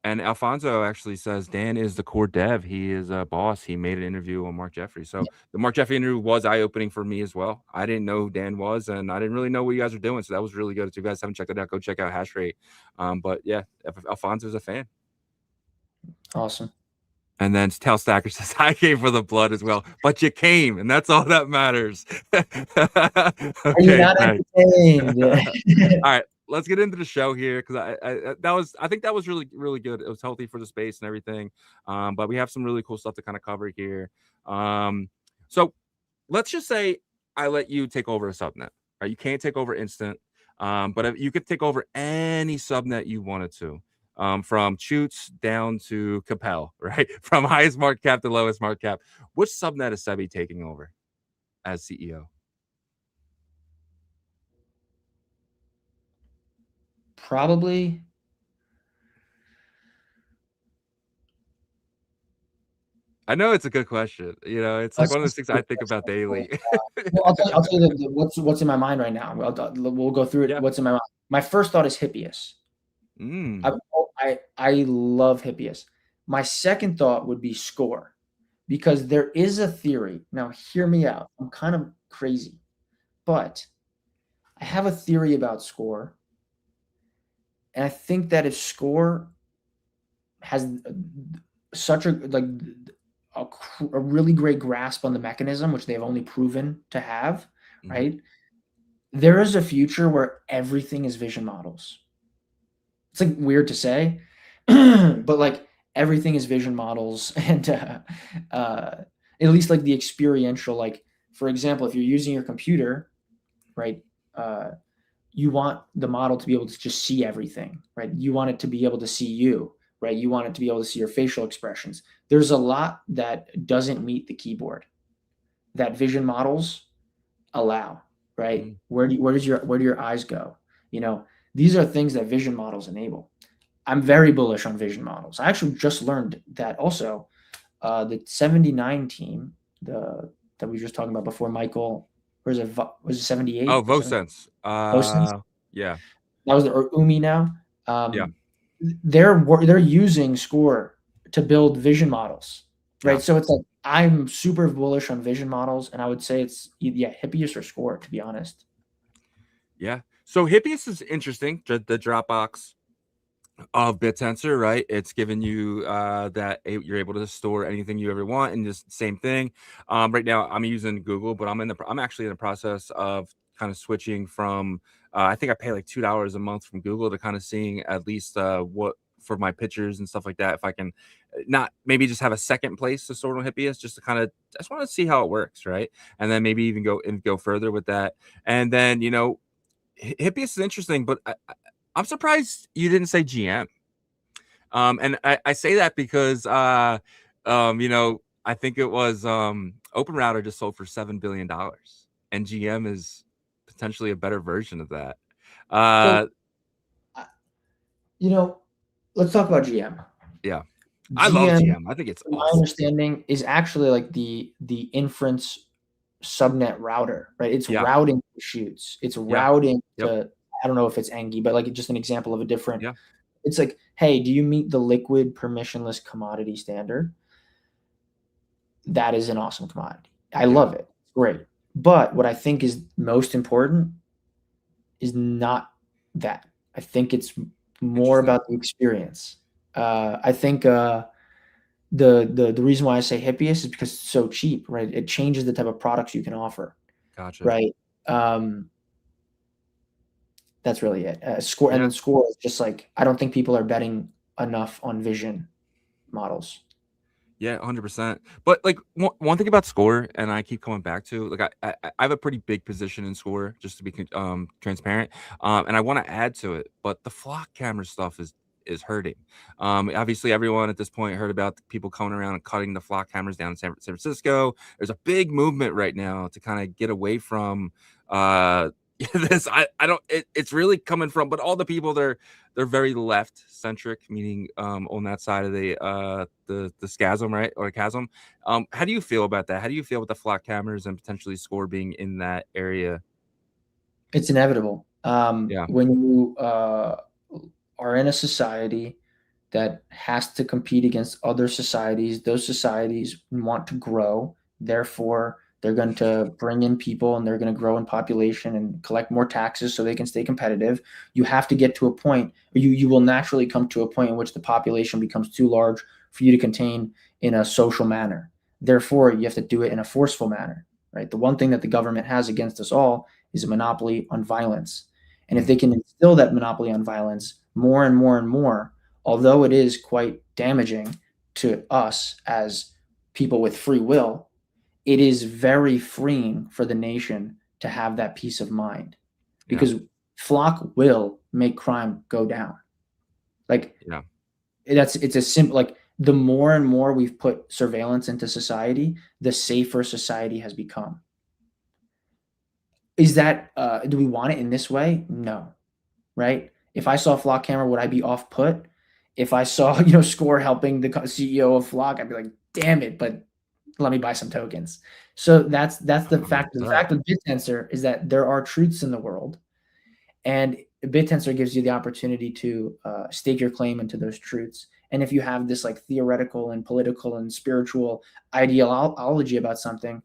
And Alfonso actually says Dan is the core dev. He is a boss. He made an interview on Mark Jeffrey. So the Mark Jeffrey interview was eye-opening for me as well. I didn't know who Dan was, and I didn't really know what you guys are doing. So that was really good. If you guys haven't checked it out, go check out Hashrate. But yeah, Alfonso's a fan. Awesome. And then Tail Stacker says, I came for the blood as well, but you came, and that's all that matters. Okay, are you not entertained? All right, let's get into the show here, because I think that was really, really good. It was healthy for the space and everything. But we have some really cool stuff to kind of cover here. So let's just say I let you take over a subnet. Right? You can't take over Instant, but if you could take over any subnet you wanted to. From Chutes down to Capel, right? From highest market cap to lowest market cap. Which subnet is Seby taking over as CEO? Probably I know it's a good question. You know, it's like one of those things I think about daily. Well, I'll tell you what's in my mind right now. We'll go through it. Yeah. What's in my mind? My first thought is Hippius. I love Hippius. My second thought would be Score, because there is a theory. Now, hear me out. I'm kind of crazy, but I have a theory about Score, and I think that if Score has such a really great grasp on the mechanism, which they've only proven to have, right? There is a future where everything is vision models. It's like weird to say, but like everything is vision models, and at least like the experiential, like for example, if you're using your computer, right, you want the model to be able to just see everything, right? You want it to be able to see you, right? You want it to be able to see your facial expressions. There's a lot that doesn't meet the keyboard that vision models allow, right? Where do your eyes go? You know, these are things that vision models enable. I'm very bullish on vision models. I actually just learned that also the 79 team, that we were just talking about before, Michael, was it 78? Oh, Vosense. Yeah. That was the Umi now. Yeah. They're using Score to build vision models, right? Yeah. So it's like I'm super bullish on vision models, and I would say it's Hippius or Score, to be honest. Yeah. So Hippius is interesting. The Dropbox of Bittensor, right? It's giving you that you're able to store anything you ever want, and just same thing. Right now I'm using Google, but I'm actually in the process of kind of switching from I think I pay like $2 a month from Google to kind of seeing at least what for my pictures and stuff like that, if I can not maybe just have a second place to store on Hippius, just to kind of just want to see how it works, right? And then maybe even go further with that. And then, you know, Hippius is interesting, but I'm surprised you didn't say GM. And I say that because you know, I think it was OpenRouter just sold for $7 billion, and GM is potentially a better version of that. You know, let's talk about GM. Yeah, I love GM. I think it's awesome. My understanding is actually like the Inference subnet router, right? It's routing shoots. It's routing to, I don't know if it's Engie, but like just an example of a different. It's like, hey, do you meet the liquid permissionless commodity standard? That is an awesome commodity. I love it. It's great. But what I think is most important is not that. I think it's more about the experience. I think the reason why I say Hippius is because it's so cheap, right? It changes the type of products you can offer. Gotcha. Right. That's really it. Score, and then Score is just like, I don't think people are betting enough on vision models. Yeah, 100%. But like one thing about Score, and I keep coming back to, like I have a pretty big position in Score, just to be transparent, and I want to add to it, but the flock camera stuff is hurting. Obviously, everyone at this point heard about people coming around and cutting the flock cameras down in San Francisco. There's a big movement right now to kind of get away from this. It's really coming from, but all the people they're very left centric, meaning on that side of the scasm, right, or chasm. How do you feel about that? How do you feel with the flock cameras and potentially Score being in that area? It's inevitable. When you are in a society that has to compete against other societies, those societies want to grow. Therefore, they're going to bring in people, and they're going to grow in population and collect more taxes so they can stay competitive. You have to get to a point, or you will naturally come to a point in which the population becomes too large for you to contain in a social manner. Therefore, you have to do it in a forceful manner, right? The one thing that the government has against us all is a monopoly on violence. And if they can instill that monopoly on violence more and more and more, although it is quite damaging to us as people with free will, it is very freeing for the nation to have that peace of mind, because flock will make crime go down. Like, it's a simple, like, the more and more we've put surveillance into society, the safer society has become. Is that, do we want it in this way? No. Right? If I saw a flock camera, would I be off put? If I saw, Score helping the CEO of Flock, I'd be like, damn it, but let me buy some tokens. So that's the fact. The 100%. fact of Bittensor is that there are truths in the world, and Bittensor gives you the opportunity to stake your claim into those truths. And if you have this like theoretical and political and spiritual ideology about something,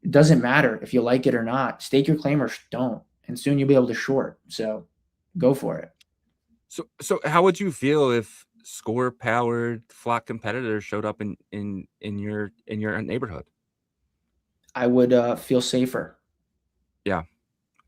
it doesn't matter if you like it or not. Stake your claim or don't, and soon you'll be able to short. So go for it. So how would you feel if score-powered flock competitors showed up in your neighborhood? I would feel safer. Yeah.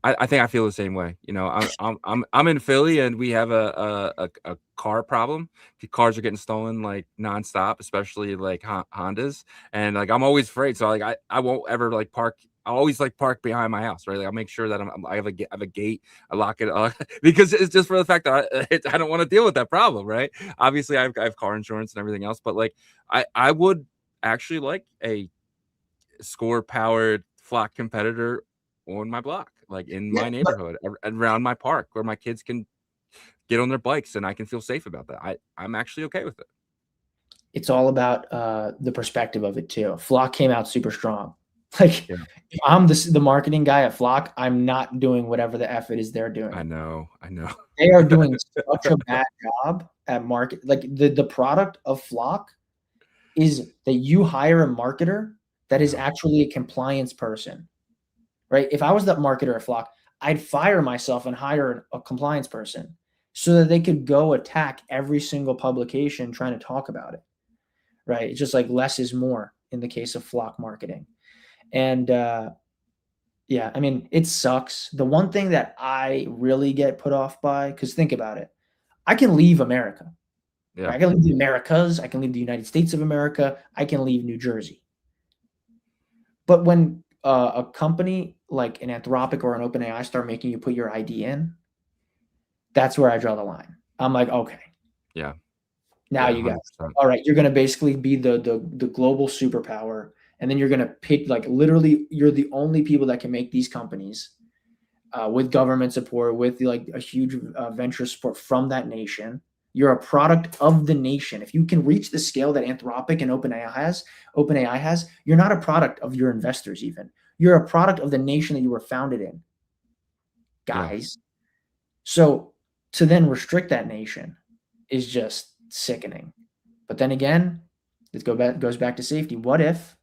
I think I feel the same way. You know, I'm in Philly and we have a car problem. The cars are getting stolen like nonstop, especially like Hondas. And like I'm always afraid. So like I won't ever like park. I always like park behind my house, right? Like I'll make sure that I have a gate, I lock it because it's just for the fact that I don't want to deal with that problem, right? Obviously I have car insurance and everything else, but like I would actually like a score powered flock competitor on my block, like in my neighborhood, around my park, where my kids can get on their bikes and I can feel safe about that. I'm actually okay with it. It's all about the perspective of it too. Flock came out super strong. Like if I'm the marketing guy at Flock, I'm not doing whatever the F it is they're doing. I know. They are doing such a bad job at market. Like the product of Flock is that you hire a marketer that is actually a compliance person, right? If I was that marketer at Flock, I'd fire myself and hire a compliance person so that they could go attack every single publication trying to talk about it, right? It's just like less is more in the case of Flock marketing. And yeah, I mean, it sucks. The one thing that I really get put off by, because think about it, I can leave America. Yeah. Right? I can leave the Americas. I can leave the United States of America. I can leave New Jersey. But when a company like an Anthropic or an OpenAI start making you put your ID in, that's where I draw the line. I'm like, okay. Yeah. Now you guys, all right, you're going to basically be the global superpower. And then you're going to pick, like, literally, you're the only people that can make these companies with government support, with like a huge venture support from that nation. You're a product of the nation. If you can reach the scale that Anthropic and OpenAI has, you're not a product of your investors even. You're a product of the nation that you were founded in, guys. Yeah. So to then restrict that nation is just sickening. But then again, it goes back to safety. What if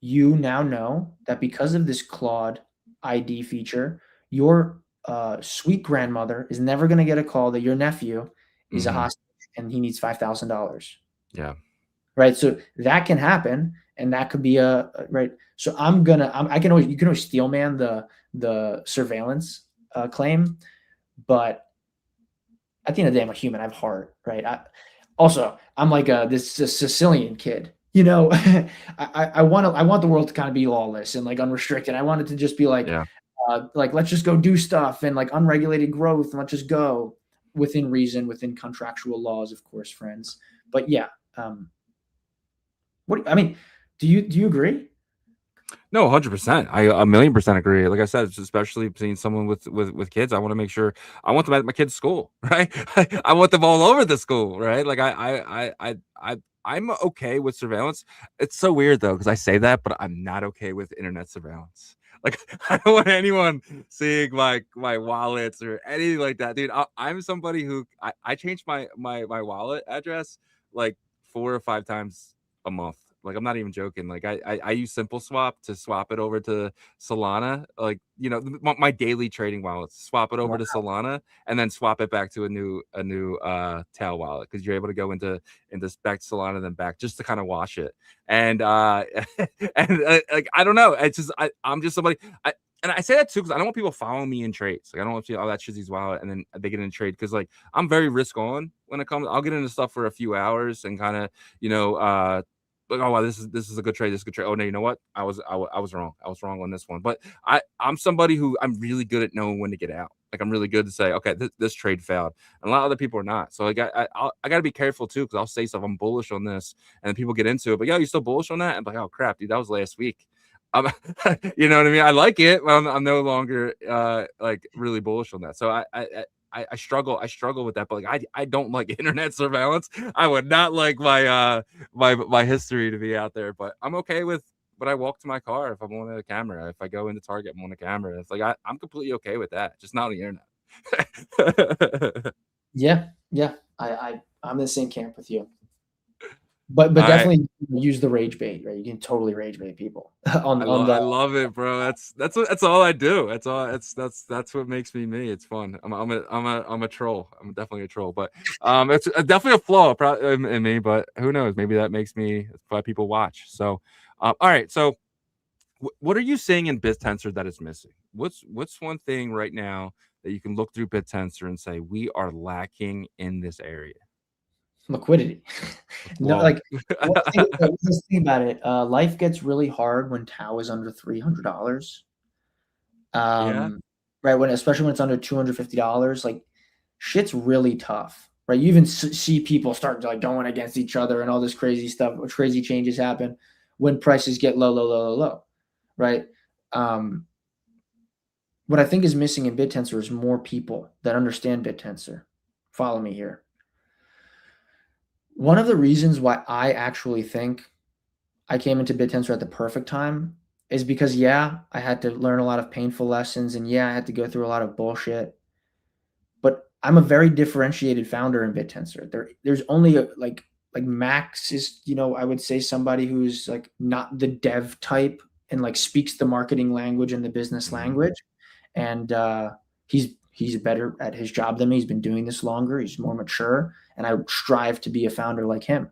you now know that because of this Claude ID feature, your sweet grandmother is never going to get a call that your nephew is a hostage and he needs $5,000. Yeah. Right. So that can happen, and that could be right. So you can always steel man the surveillance claim, but at the end of the day, I'm a human. I have heart, right? I'm like this Sicilian kid. You know, I want the world to kind of be lawless and like unrestricted. I want it to just be like, like let's just go do stuff and like unregulated growth, and let's just go within reason, within contractual laws, of course, friends. But yeah, do you agree? No, 100%. I 1,000,000% agree. Like I said, especially seeing someone with kids, I want to make sure I want them at my kids' school, right? I want them all over the school, right? Like I'm okay with surveillance. It's so weird though, because I say that, but I'm not okay with internet surveillance. Like I don't want anyone seeing my wallets or anything like that, dude. I'm somebody who I change my wallet address like 4 or 5 times a month. Like I'm not even joking. Like I use Simple Swap to swap it over to Solana. Like, you know, my daily trading wallets, swap it over to Solana and then swap it back to a new tail wallet, because you're able to go into back to Solana then back just to kind of wash it. And like I don't know. It's just I'm just somebody. And I say that too because I don't want people following me in trades. Like I don't want to see, oh, that's Shizzy's wallet, and then they get in a trade, because like I'm very risk on when it comes. I'll get into stuff for a few hours and kind of, you know, like, oh wow, this is a good trade. This is a good trade. Oh no, you know what? I was wrong. I was wrong on this one. But I'm somebody who I'm really good at knowing when to get out. Like I'm really good to say, okay, this trade failed. And a lot of other people are not. So like I got to be careful too, because I'll say stuff. I'm bullish on this, and then people get into it. But yo, you still bullish on that? I'm like, oh crap, dude, that was last week. You know what I mean? I like it, but I'm no longer like really bullish on that. So I struggle with that, but like I don't like internet surveillance. I would not like my my history to be out there, but I'm okay with when I walk to my car if I'm on a camera. If I go into Target, I'm on a camera. It's like I'm completely okay with that, just not on the internet. Yeah, yeah. I'm in the same camp with you. But All right. definitely use the rage bait, right? You can totally rage bait people on I the love it, bro. That's all I do. That's what makes me me. It's fun. I'm a troll. I'm definitely a troll, but it's definitely a flaw in me. But who knows? Maybe that makes me why people watch. So, all right. So, what are you seeing in Bittensor that is missing? What's one thing right now that you can look through Bittensor and say we are lacking in this area? liquidity. No, Well, let's think about it. Life gets really hard when Tau is under $300. yeah. Right, especially when it's under $250, like shit's really tough, right? You even see people start like going against each other and all this crazy stuff, crazy changes happen when prices get low, right? What I think is missing in Bittensor is more people that understand Bittensor. Follow me here. One of the reasons why I actually think I came into Bittensor at the perfect time is because, yeah, I had to learn a lot of painful lessons, and yeah, I had to go through a lot of bullshit. But I'm a very differentiated founder in Bittensor. There's only like Max is, I would say somebody who's like not the dev type and like speaks the marketing language and the business language, and he's better at his job than me. He's been doing this longer. He's more mature, and I strive to be a founder like him.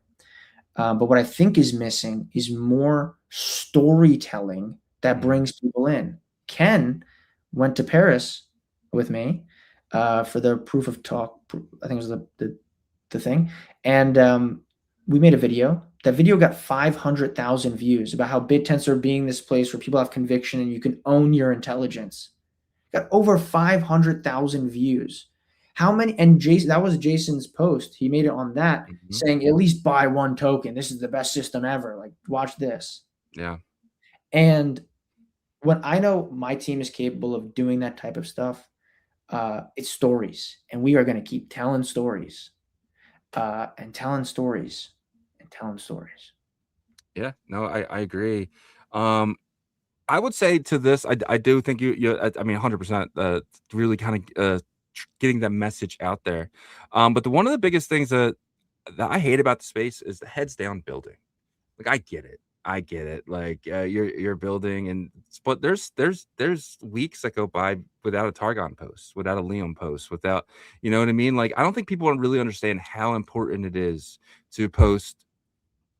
But what I think is missing is more storytelling that brings people in. Ken went to Paris with me for the proof of talk. I think it was the thing. And we made a video. That video got 500,000 views about how Bittensor being this place where people have conviction and you can own your intelligence. Got over 500,000 views. How many? And Jason, that was Jason's post. He made it on that saying, at least buy one token. This is the best system ever. Like, watch this. Yeah. And when I know my team is capable of doing that type of stuff, it's stories. And we are going to keep telling stories and telling stories and telling stories. Yeah, no, I agree. I would say to this, I do think I mean, 100%, really kind of getting that message out there. But one of the biggest things that I hate about the space is the heads down building. Like, I get it. Like, you're building, but there's weeks that go by without a Targon post, without a Liam post, without, you know what I mean? Like, I don't think people really understand how important it is to post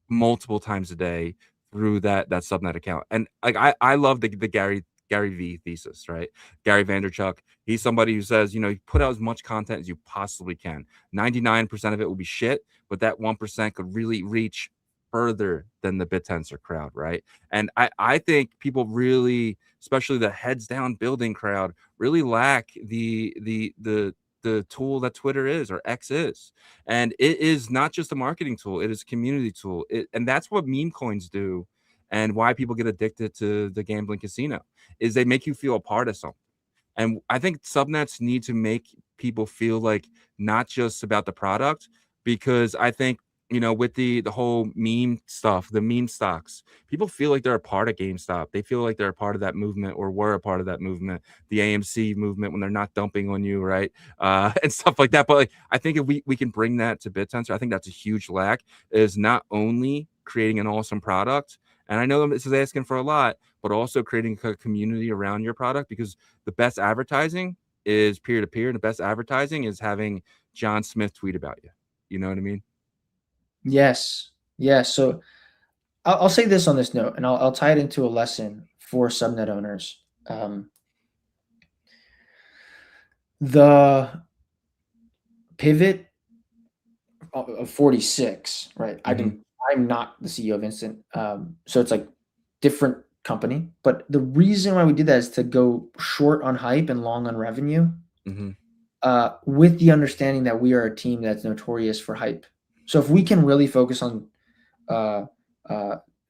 multiple times a day through that subnet account. And like I love the Gary V thesis, right? Gary Vaynerchuk. He's somebody who says, you put out as much content as you possibly can. 99% of it will be shit, but that 1% could really reach further than the Bittensor crowd, right? And I think people really, especially the heads down building crowd, really lack the tool that Twitter is or X is. And it is not just a marketing tool, it is a community tool. And that's what meme coins do, and why people get addicted to the gambling casino is they make you feel a part of something. And I think subnets need to make people feel like not just about the product, because I think, with the whole meme stuff, the meme stocks, people feel like they're a part of GameStop. They feel like they're a part of that movement, or were a part of that movement, the AMC movement, when they're not dumping on you, right? And stuff like that. But like, I think if we can bring that to Bittensor, I think that's a huge lack, is not only creating an awesome product, and I know this is asking for a lot, but also creating a community around your product, because the best advertising is peer-to-peer, and the best advertising is having John Smith tweet about you. You know what I mean? Yes. So I'll say this on this note, and I'll tie it into a lesson for subnet owners. The pivot of 46, right? I'm not the CEO of Instant. So it's like different company. But the reason why we did that is to go short on hype and long on revenue, with the understanding that we are a team that's notorious for hype. So if we can really focus on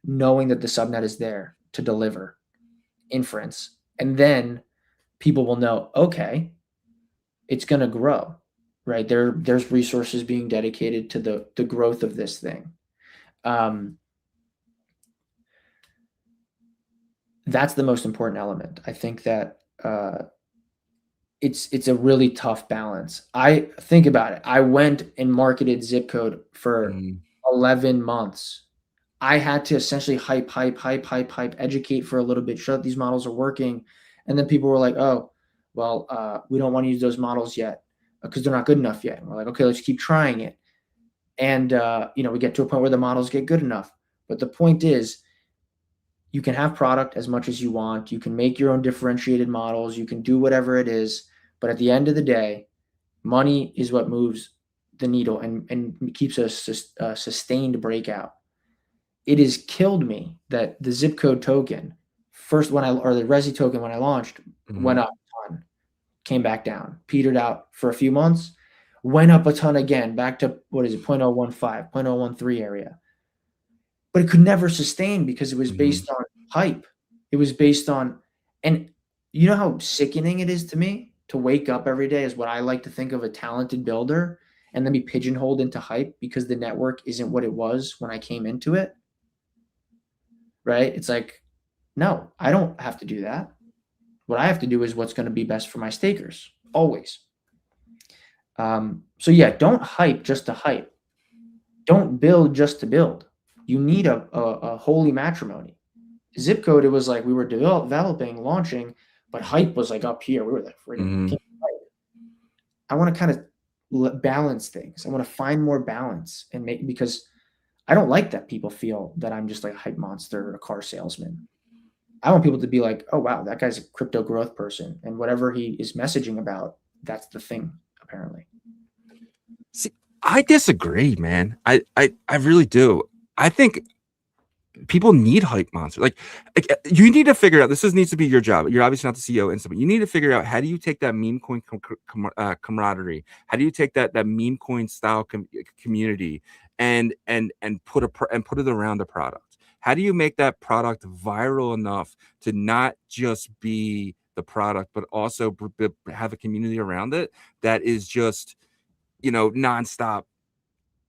knowing that the subnet is there to deliver inference, and then people will know, okay, it's going to grow, right? There's resources being dedicated to the growth of this thing. That's the most important element. I think that it's a really tough balance. I think about it. I went and marketed Zipcode for 11 months. I had to essentially hype, educate for a little bit, show that these models are working. And then people were like, oh, well, we don't want to use those models yet because they're not good enough yet. And we're like, okay, let's keep trying it. And, we get to a point where the models get good enough. But the point is, you can have product as much as you want. You can make your own differentiated models. You can do whatever it is. But at the end of the day, money is what moves the needle and keeps a sustained breakout. It has killed me that the Zipcode token, or the RESI token when I launched, went up a ton, came back down, petered out for a few months, went up a ton again, back to, 0.015, 0.013 area. But it could never sustain because it was based on hype. It was based on, and you know how sickening it is to me to wake up every day as what I like to think of a talented builder and then be pigeonholed into hype because the network isn't what it was when I came into it. Right? It's like, no, I don't have to do that. What I have to do is what's going to be best for my stakers, always. So yeah, don't hype just to hype. Don't build just to build. You need a holy matrimony. Zipcode, it was like we were developing, launching, but hype was like up here. We were like, I want to kind of balance things. I want to find more balance and because I don't like that people feel that I'm just like a hype monster or a car salesman. I want people to be like, oh, wow, that guy's a crypto growth person. And whatever he is messaging about, that's the thing, apparently. See, I disagree, man. I really do. I think people need hype monsters. Like you need to figure out, needs to be your job. You're obviously not the CEO and stuff, but you need to figure out, how do you take that meme coin camaraderie? How do you take that meme coin style community and put it around a product? How do you make that product viral enough to not just be the product, but also have a community around it that is just, nonstop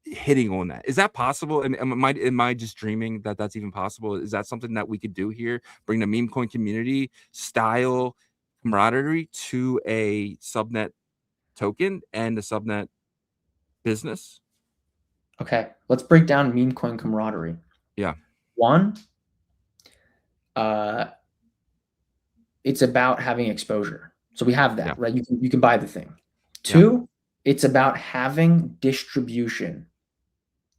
hitting on that? Is that possible? And am I just dreaming that that's even possible? Is that something that we could do here? Bring the meme coin community style camaraderie to a subnet token and the subnet business? Okay, let's break down meme coin camaraderie. Yeah. One, it's about having exposure. So we have that, right? You can buy the thing. Two, it's about having distribution.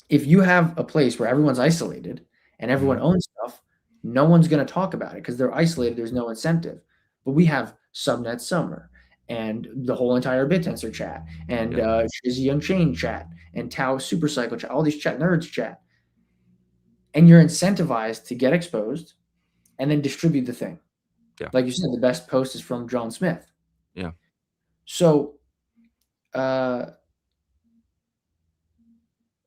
If you have a place where everyone's isolated and everyone owns stuff, no one's going to talk about it because they're isolated. There's no incentive. But we have Subnet Summer and the whole entire Bittensor chat and Shizzy Unchained chat and Tau Supercycle chat, all these chat nerds chat. And you're incentivized to get exposed and then distribute the thing. Yeah. Like you said, the best post is from John Smith. Yeah. So I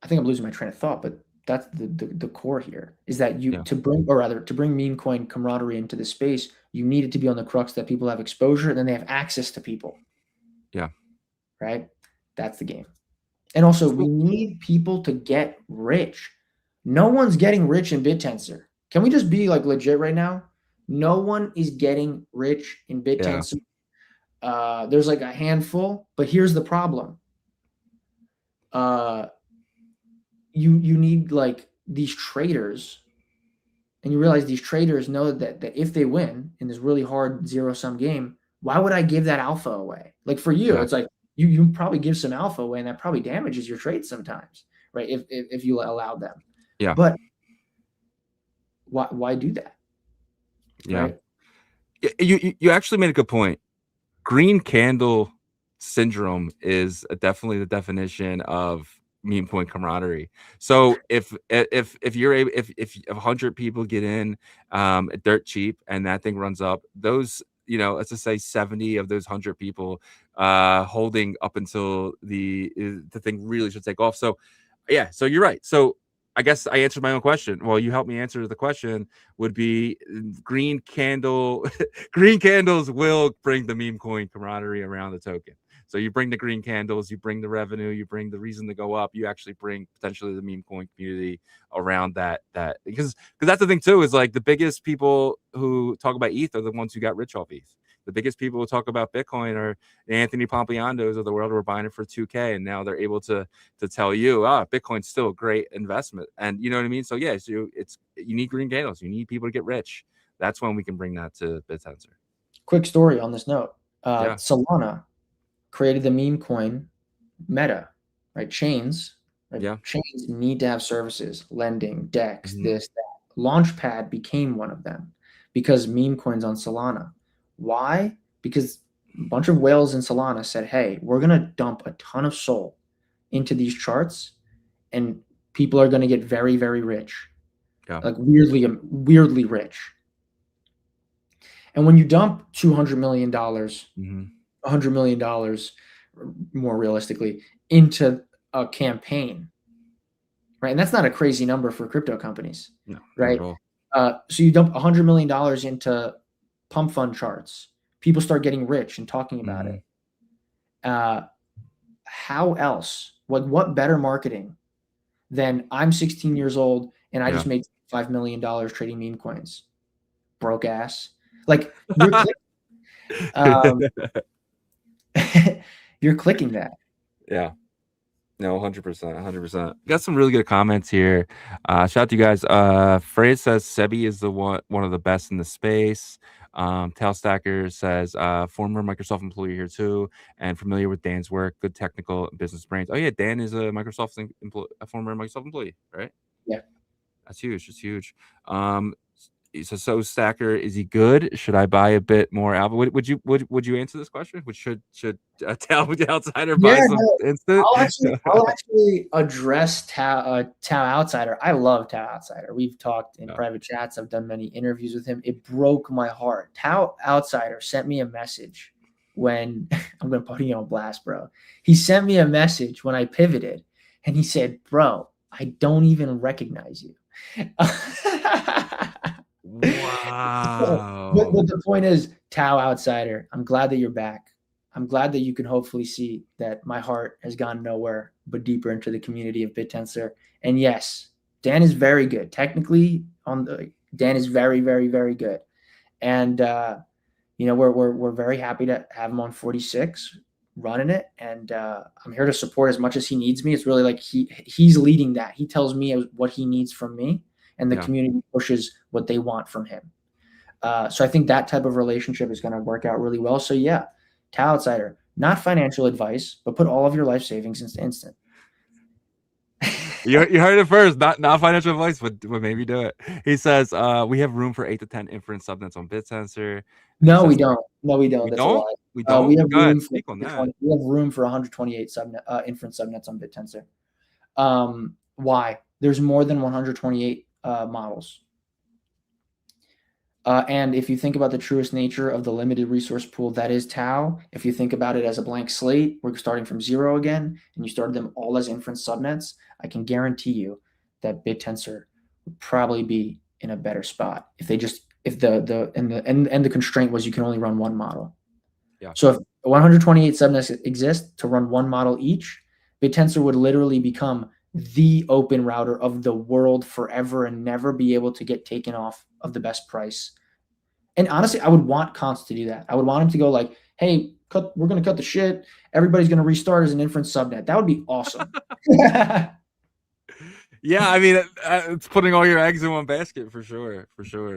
think I'm losing my train of thought, but that's the core here is that to bring meme coin camaraderie into the space, you need it to be on the crux that people have exposure and then they have access to people. Yeah. Right? That's the game. And also we need people to get rich. No one's getting rich in Bittensor. Can we just be like legit right now? No one is getting rich in Bittensor. Yeah. There's like a handful, but here's the problem. You need like these traders, and you realize these traders know that if they win in this really hard zero-sum game, why would I give that alpha away? Like for you, it's like you probably give some alpha away, and that probably damages your trade sometimes, right? If you allow them. Yeah. But why do that? Yeah. Right? You actually made a good point. Green candle syndrome is definitely the definition of meme coin camaraderie. So if you're able, if 100 people get in dirt cheap and that thing runs up, those, let's just say 70 of those 100 people holding up until the thing really should take off. So yeah, so you're right. So I guess I answered my own question. Well, you helped me answer the question. Would be green candle. Green candles will bring the meme coin camaraderie around the token. So you bring the green candles, you bring the revenue, you bring the reason to go up. You actually bring potentially the meme coin community around that. Because that's the thing too, is like the biggest people who talk about ETH are the ones who got rich off ETH. The biggest people who talk about Bitcoin are the Anthony Pomplianos of the world who are buying it for 2K, and now they're able to tell you, Bitcoin's still a great investment. And you know what I mean? So yeah, so you need green candles, you need people to get rich. That's when we can bring that to Bittensor. Quick story on this note. Yeah. Solana created the meme coin Meta, right? Chains, right? Yeah. Chains need to have services, lending, DEX, this, that. Launchpad became one of them because meme coins on Solana. Why? Because a bunch of whales in Solana said, hey, we're going to dump a ton of SOL into these charts and people are going to get very, very rich. Yeah. Like weirdly rich. And when you dump $200 million, $100 million, more realistically, into a campaign, right? And that's not a crazy number for crypto companies, no, right? So you dump $100 million into pump fund charts. People start getting rich and talking about it. How else? What better marketing than I'm 16 years old and I just made $5 million trading meme coins? Broke ass. Like you're clicking that. Yeah. No, 100%, 100%. Got some really good comments here. Shout out to you guys. Phrase says Seby is the one of the best in the space. Tailstacker says former Microsoft employee here too, and familiar with Dan's work. Good technical and business brains. Oh yeah, Dan is a former Microsoft employee, right? Yeah, that's huge. It's huge. So Stacker, is he good? Should I buy a bit more alpha? Would you answer this question? Should Tao Outsider buy some instant? I'll actually address Tao Outsider. I love Tao Outsider. We've talked in private chats. I've done many interviews with him. It broke my heart. Tao Outsider sent me a message when I'm gonna put you on blast, bro. He sent me a message when I pivoted, and he said, "Bro, I don't even recognize you." Wow. But the point is, Tao Outsider, I'm glad that you're back. I'm glad that you can hopefully see that my heart has gone nowhere but deeper into the community of Bittensor. And yes, Dan is very good. Technically, Dan is very, very, very good. And we're very happy to have him on 46 running it. And I'm here to support as much as he needs me. It's really like he's leading that. He tells me what he needs from me, and the community pushes what they want from him. So I think that type of relationship is going to work out really well. So yeah, Tao Outsider, not financial advice, but put all of your life savings into instant. You heard it first. Not financial advice, but maybe do it. He says we have room for 8 to 10 inference subnets on Bittensor. No, we don't. No, we don't. We That's don't? a lie. We don't. We have room for speak on that. We have room for 128 inference subnets on Bittensor. Why? There's more than 128 models. And if you think about the truest nature of the limited resource pool that is Tau, if you think about it as a blank slate, we're starting from zero again, and you started them all as inference subnets, I can guarantee you that Bittensor would probably be in a better spot if the constraint was you can only run one model. Yeah. So if 128 subnets exist to run one model each, Bittensor would literally become the open router of the world forever and never be able to get taken off of the best price. And honestly, I would want Const to do that. I would want him to go like, hey, we're going to cut the shit. Everybody's going to restart as an inference subnet. That would be awesome. Yeah, I mean, it's putting all your eggs in one basket for sure.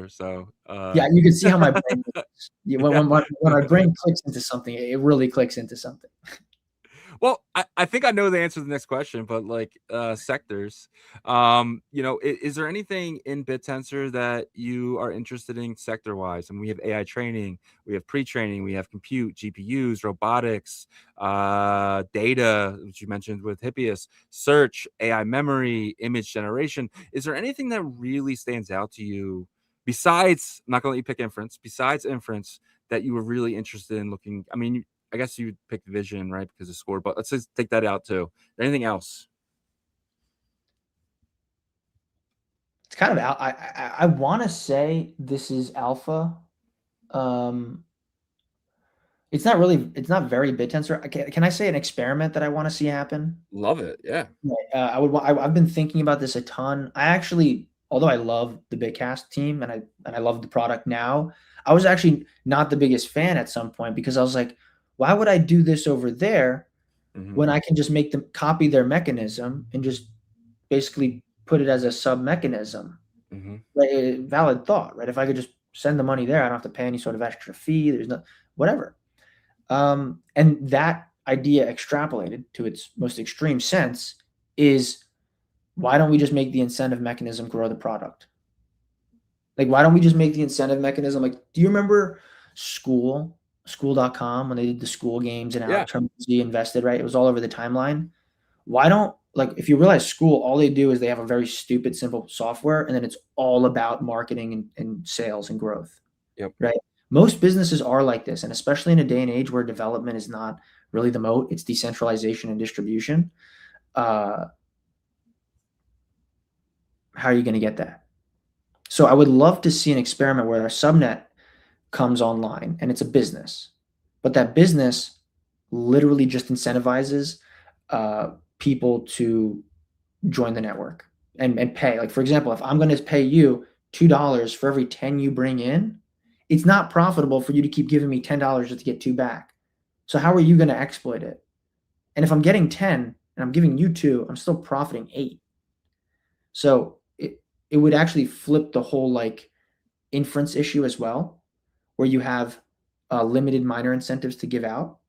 So yeah, you can see how my brain works. When my brain clicks into something, it really clicks into something. Well, I think I know the answer to the next question, but like sectors, is there anything in Bittensor that you are interested in sector wise? And we have AI training, we have pre-training, we have compute, GPUs, robotics, data, which you mentioned with Hippius, search, AI memory, image generation. Is there anything that really stands out to you besides, I'm not going to let you pick inference, besides inference that you were really interested in looking? I mean, I guess you picked vision, right? Because of score, but let's just take that out too. Anything else? kind of I want to say this is alpha. It's not very Bittensor. Can I say an experiment that I want to see happen? Love it. Yeah. I've been thinking about this a ton. I actually, although I love the Bitcast team and I love the product now, I was actually not the biggest fan at some point because I was like, why would I do this over there when I can just make them copy their mechanism and just basically put it as a sub mechanism? Like, a valid thought, right? If I could just send the money there, I don't have to pay any sort of extra fee. There's no whatever. And that idea extrapolated to its most extreme sense is, why don't we just make the incentive mechanism grow the product? Like, why don't we just make the incentive mechanism? Like, do you remember school.com when they did the school games and how Hermes invested, right? It was all over the timeline. Why don't, like, if you realize school, all they do is they have a very stupid, simple software, and then it's all about marketing and sales and growth. Yep. Right. Most businesses are like this. And especially in a day and age where development is not really the moat, it's decentralization and distribution. How are you going to get that? So I would love to see an experiment where our subnet comes online and it's a business, but that business literally just incentivizes people to join the network and pay. Like, for example, if I'm going to pay you $2 for every 10 you bring in, it's not profitable for you to keep giving me $10 just to get 2 back. So how are you going to exploit it? And if I'm getting 10 and I'm giving you 2, I'm still profiting 8. So it would actually flip the whole like inference issue as well, where you have limited miner incentives to give out,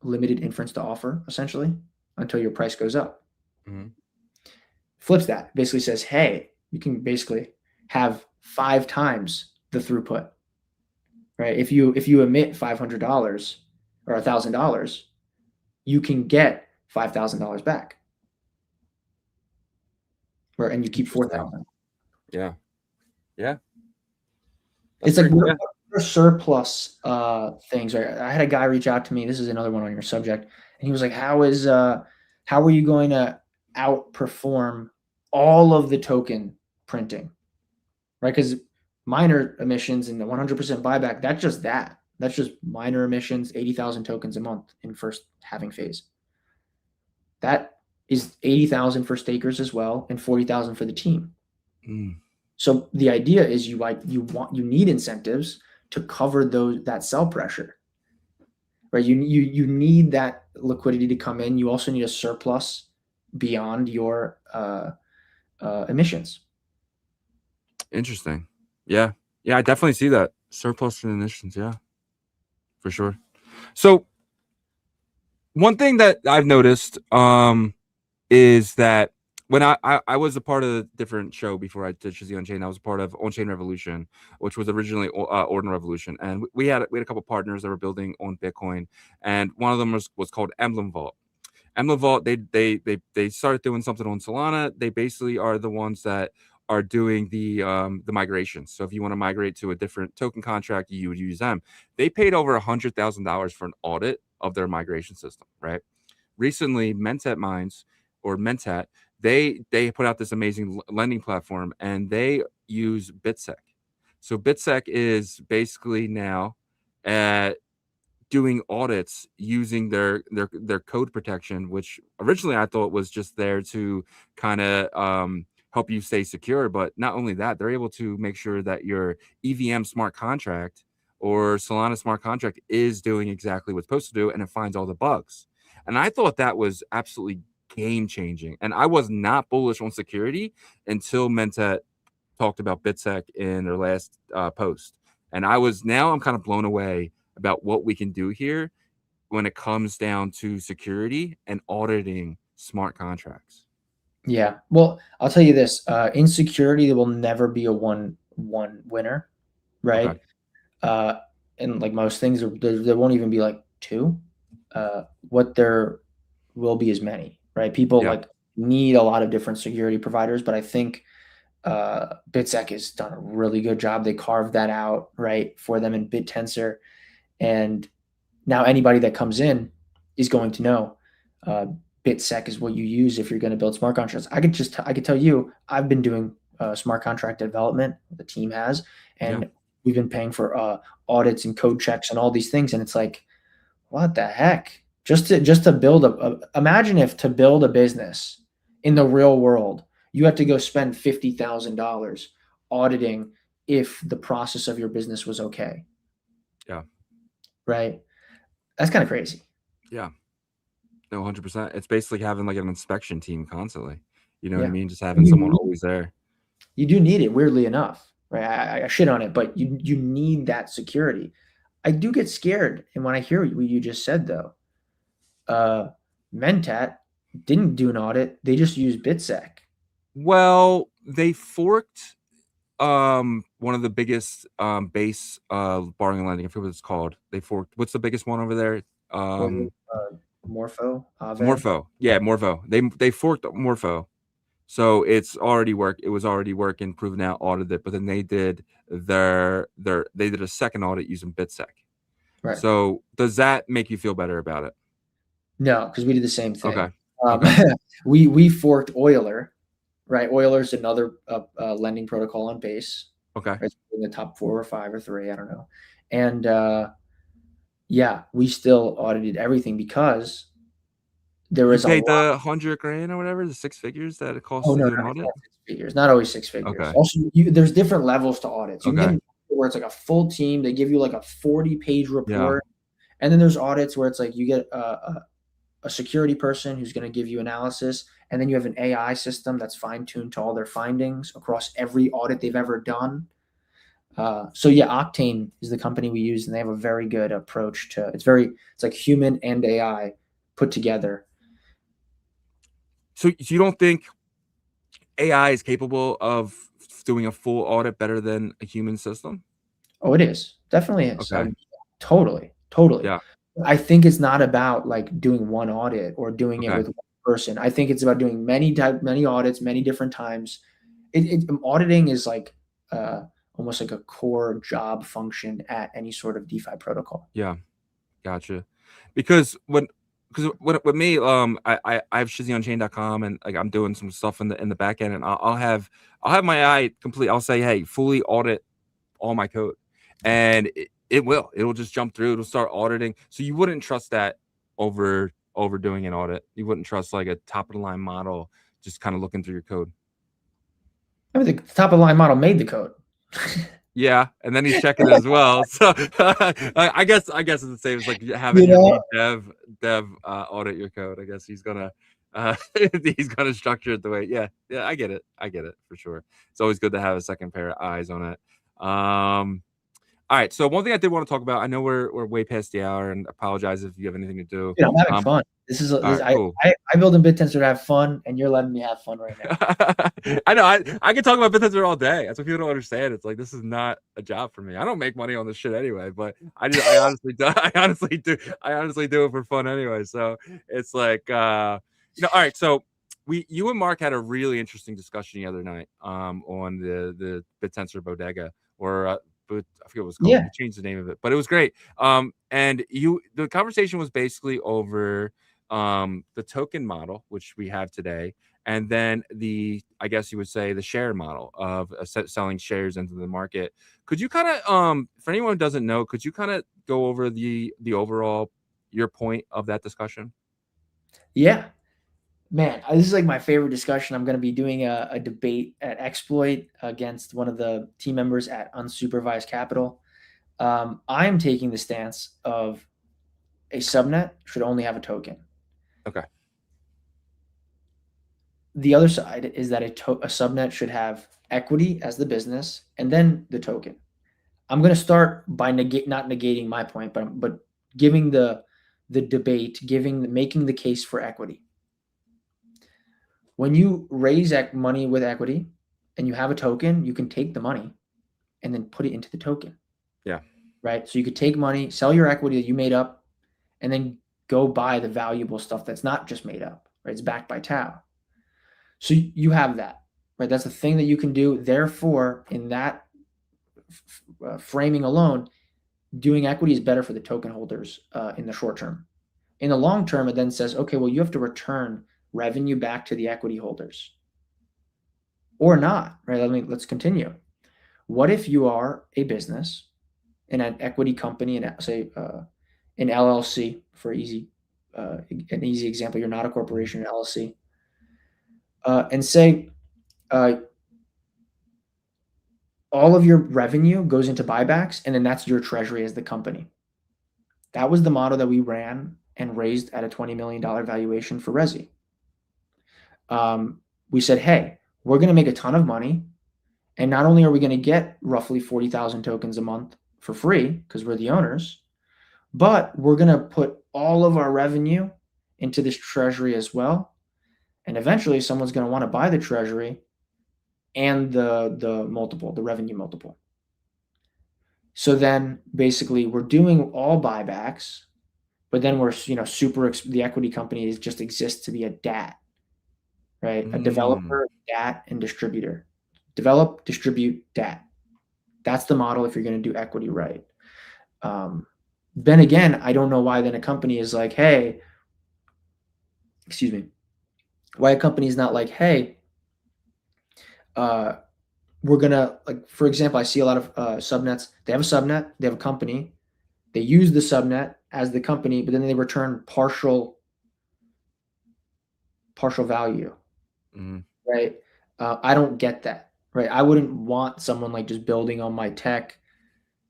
limited inference to offer, essentially, until your price goes up. Flips that. Basically says, hey, you can basically have 5 times the throughput. Right? If you emit $500 or $1,000, you can get $5,000 back. Right? And you keep 4,000. Yeah. That's it's like what are surplus things, right? I had a guy reach out to me. This is another one on your subject, and he was like, "How are you going to outperform all of the token printing, right? Because miner emissions and the 100% buyback, that's just miner emissions, 80,000 tokens a month in first halving phase. That is 80,000 for stakers as well, and 40,000 for the team. So the idea is you need incentives to cover that sell pressure, right? You need that liquidity to come in. You also need a surplus beyond your emissions. Interesting. Yeah, I definitely see that surplus in emissions. Yeah, for sure. So one thing that I've noticed is that when I was a part of a different show before I did Shizzy Unchained, I was a part of On-Chain Revolution, which was originally Ordinal Revolution, and we had a couple partners that were building on Bitcoin, and one of them was called Emblem Vault. Emblem Vault, they started doing something on Solana. They basically are the ones that are doing the migrations. So if you want to migrate to a different token contract, you would use them. They paid over $100,000 for an audit of their migration system, right? Recently, Mentat, they put out this amazing lending platform, and they use Bitsec. So Bitsec is basically now doing audits using their code protection, which originally I thought was just there to kind of help you stay secure. But not only that, they're able to make sure that your EVM smart contract or Solana smart contract is doing exactly what's supposed to do, and it finds all the bugs. And I thought that was absolutely game-changing. And I was not bullish on security until Mentat talked about Bitsec in their last post. And I'm kind of blown away about what we can do here when it comes down to security and auditing smart contracts. Yeah. Well, I'll tell you this, in security, there will never be a one winner, right? Okay. And like most things, there won't even be like 2. What there will be is many, right? People like need a lot of different security providers, but I think Bitsec has done a really good job. They carved that out, right, for them in Bittensor. And now anybody that comes in is going to know Bitsec is what you use if you're going to build smart contracts. I could tell you, I've been doing smart contract development. The team has, and we've been paying for audits and code checks and all these things. And it's like, what the heck? Just to build imagine if to build a business in the real world, you have to go spend $50,000 auditing if the process of your business was okay. Yeah. Right. That's kind of crazy. Yeah. No, 100%. It's basically having like an inspection team constantly. You know what I mean? Just having someone always there. You do need it, weirdly enough, right? I shit on it, but you need that security. I do get scared, and when I hear what you just said, though, Mentat didn't do an audit; they just used Bitsec. Well, they forked one of the biggest base borrowing and lending. I forget what it's called. They forked. What's the biggest one over there? Morpho. Morpho. Yeah, Morpho. They forked Morpho. So it's already worked. It was already working, proven out, audited. But then they did they did a second audit using Bitsec. Right. So does that make you feel better about it? No, because we did the same thing. Okay. We forked Euler, right? Euler is another lending protocol on Base. Okay. It's in the top 4 or 5 or 3, I don't know. And yeah, we still audited everything because there was paid the $100,000 or whatever, the 6 figures that it costs to do an audit. 6 figures, not always 6 figures. Okay. Also, there's different levels to audits. You can get where it's like a full team. They give you like a 40-page report, and then there's audits where it's like you get a security person who's going to give you analysis, and then you have an AI system that's fine-tuned to all their findings across every audit they've ever done. So yeah, Octane is the company we use, and they have a very good approach to it's like human and AI put together. So you don't think AI is capable of doing a full audit better than a human system? Oh, it is. Definitely is. Okay. Totally. Yeah. I think it's not about like doing one audit or doing it with one person. I think it's about doing many audits, many different times. Auditing is like almost like a core job function at any sort of DeFi protocol. Yeah. Gotcha. Because with me, I have ShizzyUnchained.com, and like I'm doing some stuff in the back end, and I'll have my eye complete. I'll say, hey, fully audit all my code, and it'll just jump through. It'll start auditing. So you wouldn't trust that over doing an audit. You wouldn't trust like a top of the line model just kind of looking through your code. I mean, the top of the line model made the code. Yeah, and then he's checking it as well. So I guess it's the same as like having your dev audit your code. I guess he's gonna structure it the way. Yeah, I get it for sure. It's always good to have a second pair of eyes on it. All right, so one thing I did want to talk about. I know we're way past the hour, and apologize if you have anything to do. Yeah, I'm having fun. This is cool. I build in Bittensor to have fun, and you're letting me have fun right now. I know. I can talk about Bittensor all day. That's what people don't understand. It's like this is not a job for me. I don't make money on this shit anyway, but I honestly do. I honestly do it for fun anyway. So it's like all right. So you and Mark had a really interesting discussion the other night on the Bittensor bodega, or but I forget what it was called. Yeah. You changed the name of it, but it was great. And the conversation was basically over the token model, which we have today, and then I guess you would say the share model of selling shares into the market. Could you kind of, for anyone who doesn't know, could you kind of go over the overall your point of that discussion? Yeah. Man, this is like my favorite discussion. I'm going to be doing a debate at Exploit against one of the team members at Unsupervised Capital. I'm taking the stance of a subnet should only have a token. Okay. The other side is that a subnet should have equity as the business and then the token. I'm going to start by not negating my point, but giving the debate, making the case for equity. When you raise money with equity and you have a token, you can take the money and then put it into the token. Yeah. Right. So you could take money, sell your equity that you made up, and then go buy the valuable stuff that's not just made up. Right. It's backed by Tau. So you have that. Right. That's the thing that you can do. Therefore, in that framing alone, doing equity is better for the token holders in the short term. In the long term, it then says, okay, well, you have to return revenue back to the equity holders. or not, right? Let's continue. What if you are a business in an equity company, and say an LLC for an easy example? You're not a corporation, an LLC, and say all of your revenue goes into buybacks, and then that's your treasury as the company. That was the model that we ran and raised at a $20 million valuation for RESI. We said, hey, we're going to make a ton of money. And not only are we going to get roughly 40,000 tokens a month for free because we're the owners, but we're going to put all of our revenue into this treasury as well. And eventually someone's going to want to buy the treasury and the multiple, the revenue multiple. So then basically we're doing all buybacks, but then we're, the equity company just exists to be a DAT, right? A developer, DAT, and distributor. Develop, distribute, DAT. That's the model if you're going to do equity right. Then again, I don't know why then a company is like, hey, why a company is not like, hey, we're going to, like, for example, I see a lot of subnets. They have a subnet, they have a company, they use the subnet as the company, but then they return partial value, right? I don't get that, right? I wouldn't want someone like just building on my tech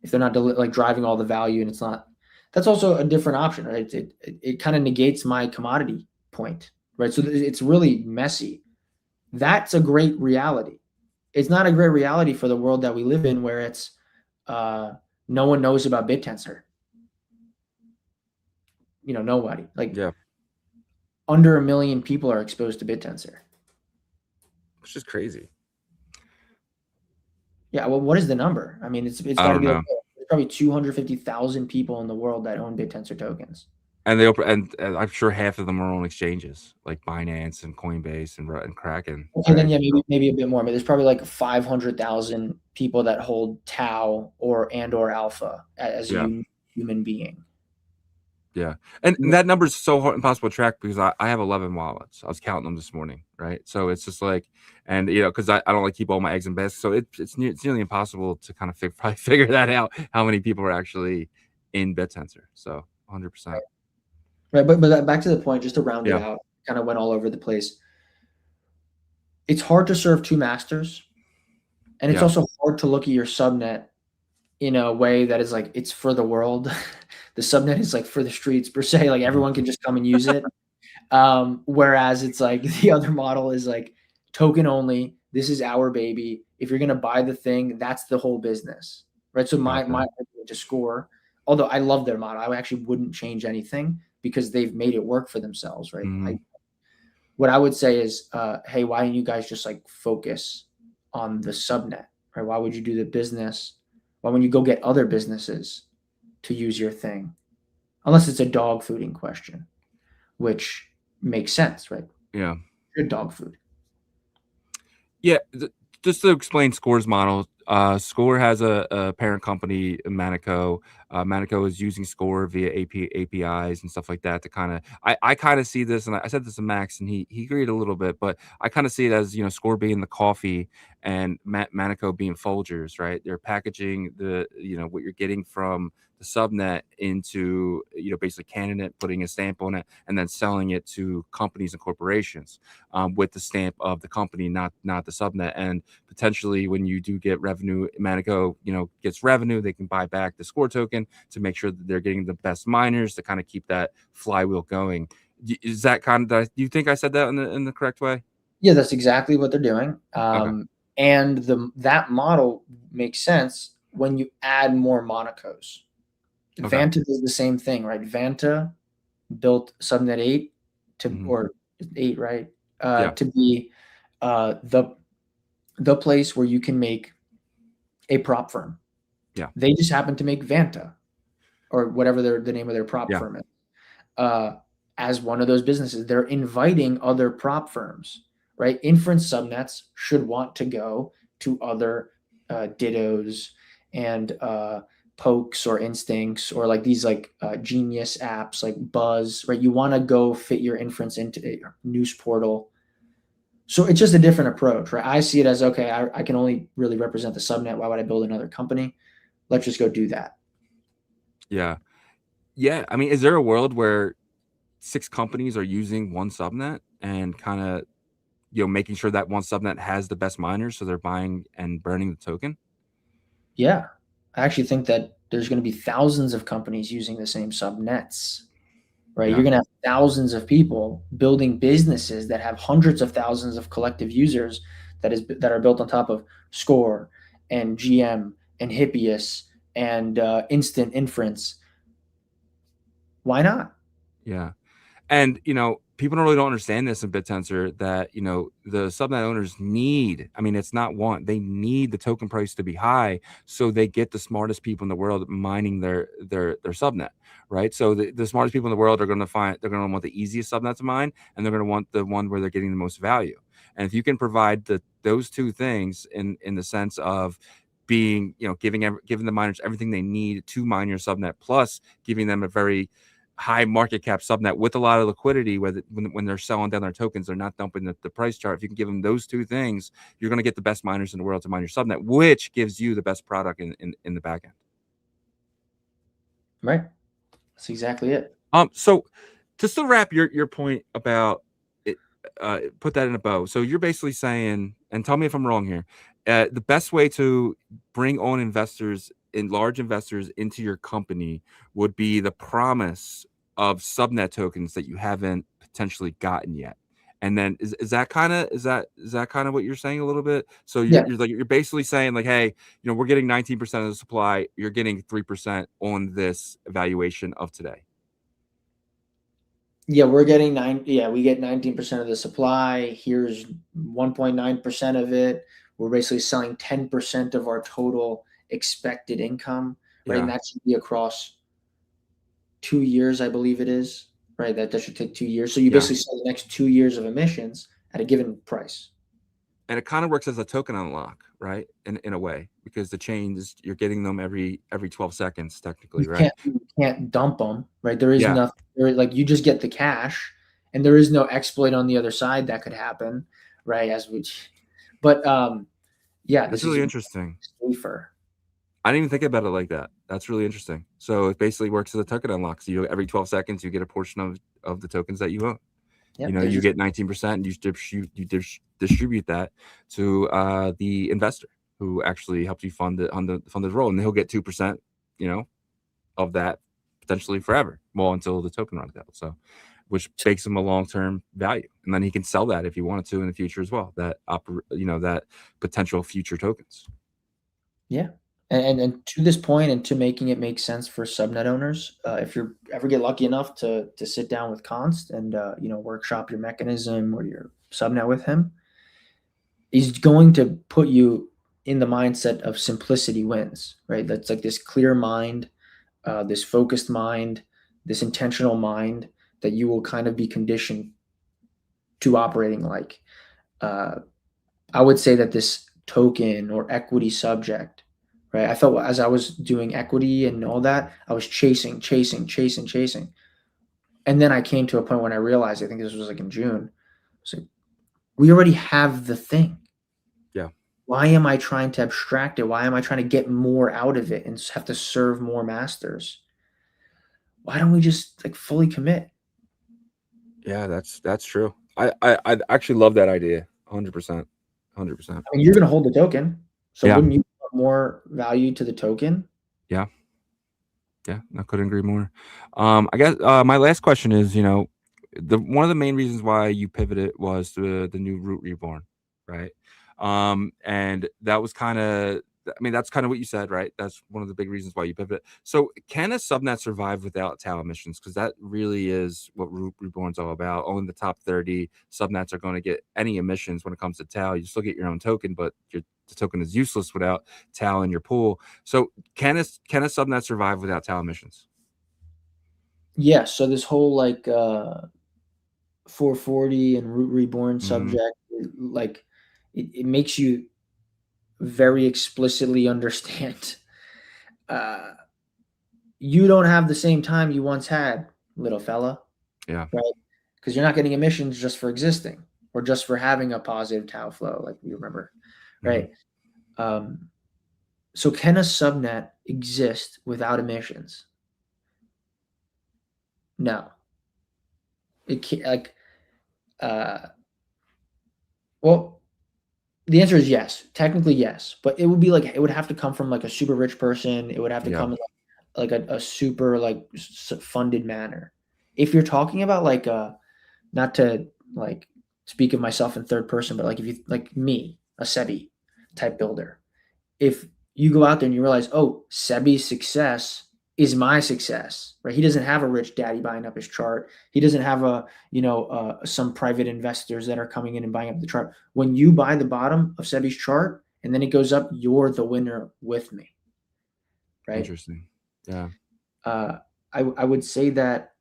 if they're not like driving all the value, and it's not. That's also a different option, right? It kind of negates my commodity point, right? So it's really messy. That's a great reality. It's not a great reality for the world that we live in, where it's no one knows about Bittensor. Nobody. Under 1 million people are exposed to Bittensor, which is crazy. Yeah. Well, what is the number? I mean, it's got to be like, there's probably 250,000 people in the world that own Bittensor tokens. And and I'm sure half of them are on exchanges like Binance and Coinbase and Kraken. Okay, right? Then maybe a bit more. But there's probably like 500,000 people that hold Tau or Alpha as a human being. Yeah, and that number is so impossible to track because I have 11 wallets. I was counting them this morning, right? So it's just like, and because I don't like keep all my eggs in baskets, so it's nearly impossible to kind of figure that out, how many people are actually in Bittensor. So 100%. Right, but back to the point, just to round it out, kind of went all over the place. It's hard to serve two masters, and it's also hard to look at your subnet in a way that is like it's for the world. The subnet is like for the streets per se, like everyone can just come and use it. Whereas it's like the other model is like token only. This is our baby. If you're gonna buy the thing, that's the whole business, right? So my to score, although I love their model, I actually wouldn't change anything because they've made it work for themselves, right? What I would say is, hey, why don't you guys just like focus on the subnet, right? Why would you do the business? Why wouldn't you go get other businesses to use your thing? Unless it's a dog fooding question, which makes sense, right? Yeah. Good dog food. Yeah. Just to explain Score's model, Score has a parent company, Memeco. Memeco is using Score via APIs and stuff like that to kind of, I kind of see this, and I said this to Max, and he agreed a little bit, but I kind of see it as, Score being the coffee and Memeco being Folgers, right? They're packaging what you're getting from the subnet into, basically canning it, putting a stamp on it, and then selling it to companies and corporations with the stamp of the company, not the subnet. And potentially when you do get revenue, Memeco, gets revenue, they can buy back the Score token to make sure that they're getting the best miners to kind of keep that flywheel going. Is that kind of, do you think I said that in the correct way? Yeah, that's exactly what they're doing. And that model makes sense when you add more Monacos. Vanta does the same thing, right? Vanta built Subnet 8 or 8, right? To be the place where you can make a prop firm. Yeah. They just happen to make Vanta or whatever the name of their prop firm is. As one of those businesses, they're inviting other prop firms, right? Inference subnets should want to go to other Dittos and Pokes or Instincts or like these like genius apps like Buzz, right? You want to go fit your inference into a news portal. So it's just a different approach, right? I see it as, okay, I can only really represent the subnet. Why would I build another company? Let's just go do that. Yeah. Yeah. I mean, is there a world where 6 companies are using one subnet and kind of, making sure that one subnet has the best miners, so they're buying and burning the token? Yeah. I actually think that there's going to be thousands of companies using the same subnets, right? Yeah. You're going to have thousands of people building businesses that have hundreds of thousands of collective users that are built on top of Score and GM and Hippius and Instant Inference. Why not? Yeah. And, people really don't understand this in Bittensor that, the subnet owners need, I mean, it's not want, they need the token price to be high so they get the smartest people in the world mining their subnet, right? So the smartest people in the world are going to they're going to want the easiest subnet to mine, and they're going to want the one where they're getting the most value. And if you can provide those two things in the sense of being, giving the miners everything they need to mine your subnet, plus giving them a very high market cap subnet with a lot of liquidity, when they're selling down their tokens, they're not dumping the price chart. If you can give them those two things, you're going to get the best miners in the world to mine your subnet, which gives you the best product in the back end. Right. That's exactly it. So to still wrap your point about it, put that in a bow. So you're basically saying, and tell me if I'm wrong here, the best way to bring on large investors into your company would be the promise of subnet tokens that you haven't potentially gotten yet. And then is that kind of what you're saying a little bit? So you're basically saying like, hey, we're getting 19% of the supply, you're getting 3% on this evaluation of today. Yeah, we get 19% of the supply. Here's 1.9% of it. We're basically selling 10% of our total expected income, right? Yeah. And that should be across 2 years, I believe it is, right? That should take 2 years. So you basically sell the next 2 years of emissions at a given price. And it kind of works as a token unlock, right? In a way, because the chains, you're getting them every 12 seconds, technically, right? You can't dump them, right? There is nothing, like you just get the cash, and there is no exploit on the other side that could happen, right? But yeah, That's really interesting. Safer. I didn't even think about it like that. That's really interesting. So it basically works as a token unlock. So every 12 seconds, you get a portion of the tokens that you own. Yep, you get 19%, and you distribute that to the investor who actually helps you fund the role, and he'll get 2%, of that potentially forever, until the token runs out. So, which makes him a long-term value, and then he can sell that if he wanted to in the future as well. That potential future tokens. Yeah. And to this point, and to making it make sense for subnet owners, if you ever get lucky enough to sit down with Const and workshop your mechanism or your subnet with him, he's going to put you in the mindset of simplicity wins, right? That's like this clear mind, this focused mind, this intentional mind that you will kind of be conditioned to operating like. I would say that this token or equity subject, right? I felt as I was doing equity and all that, I was chasing. And then I came to a point when I realized, I think this was like in June, I was like, we already have the thing. Yeah. Why am I trying to abstract it? Why am I trying to get more out of it and have to serve more masters? Why don't we just like fully commit? Yeah, that's true. I actually love that idea. 100%. 100%. I mean, you're going to hold the token. So Yeah. wouldn't you put more value to the token? Yeah. Yeah, I couldn't agree more. I guess my last question is, one of the main reasons why you pivoted was the new Root Reborn, right? And that was that's kind of what you said, right? That's one of the big reasons why you pivoted. So can a subnet survive without TAL emissions? Because that really is what Root Reborn's all about. Only the top 30 subnets are going to get any emissions when it comes to TAL. You still get your own token, but the token is useless without TAL in your pool. So can a subnet survive without TAL emissions? Yeah. So this whole 440 and Root Reborn subject, like it makes you very explicitly understand you don't have the same time you once had, little fella. Yeah. Right? Because you're not getting emissions just for existing, or just for having a positive tau flow, like you remember, right? So can a subnet exist without emissions? No. It can't, like, well, the answer is yes. Technically, yes. But it would be like, it would have to come from like a super rich person. It would have to come in like a super like funded manner. If you're talking about like not to like speak of myself in third person, but like if you like me, a Seby type builder, if you go out there and you realize, oh, Seby's success is my success, right? He doesn't have a rich daddy buying up his chart. He doesn't have some private investors that are coming in and buying up the chart. When you buy the bottom of Seby's chart and then it goes up, you're the winner with me, right? Interesting. Yeah. I would say that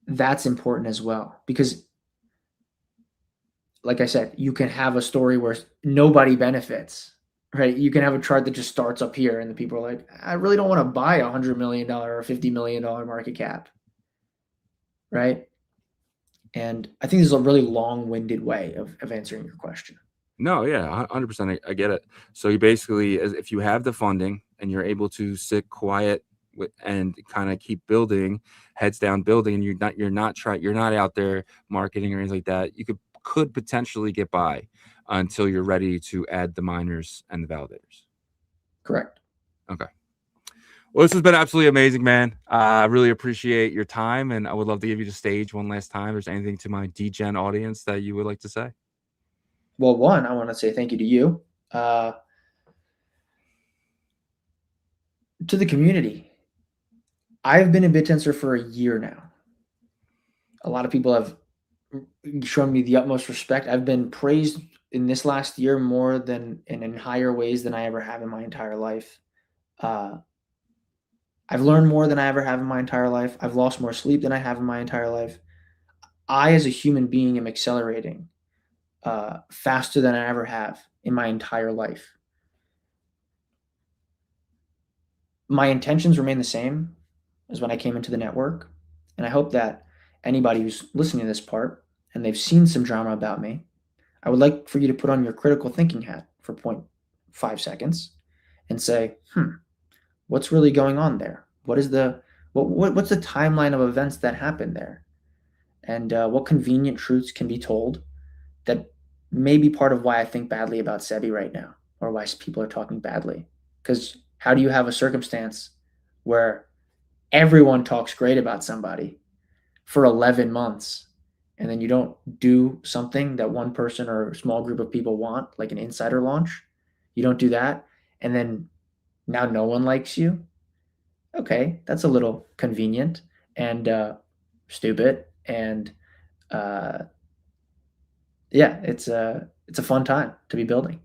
that's important as well, because like I said, you can have a story where nobody benefits, right? You can have a chart that just starts up here and the people are like, I really don't want to buy $100 million or $50 million market cap, right? And I think this is a really long-winded way of answering your question. No, yeah, 100%. I get it. So you basically, if you have the funding and you're able to sit quiet and kind of keep building, heads down building, and you're not out there marketing or anything like that, you could potentially get by until you're ready to add the miners and the validators. Correct. Okay. Well, this has been absolutely amazing, man. I really appreciate your time, and I would love to give you the stage one last time. Is there anything to my DGen audience that you would like to say? Well, one, I want to say thank you to you, to the community. I've been in Bittensor for a year now. A lot of people have shown me the utmost respect. I've been praised in this last year more than and in higher ways than I ever have in my entire life. I've learned more than I ever have in my entire life. I've lost more sleep than I have in my entire life. I, as a human being, am accelerating faster than I ever have in my entire life. My intentions remain the same as when I came into the network. And I hope that anybody who's listening to this part and they've seen some drama about me, I would like for you to put on your critical thinking hat for 0.5 seconds and say, what's really going on there? What's the timeline of events that happened there? And what convenient truths can be told that may be part of why I think badly about Seby right now, or why people are talking badly? Because how do you have a circumstance where everyone talks great about somebody for 11 months and then you don't do something that one person or a small group of people want, like an insider launch? You don't do that, and then now no one likes you? Okay, that's a little convenient and stupid, and yeah, it's a fun time to be building.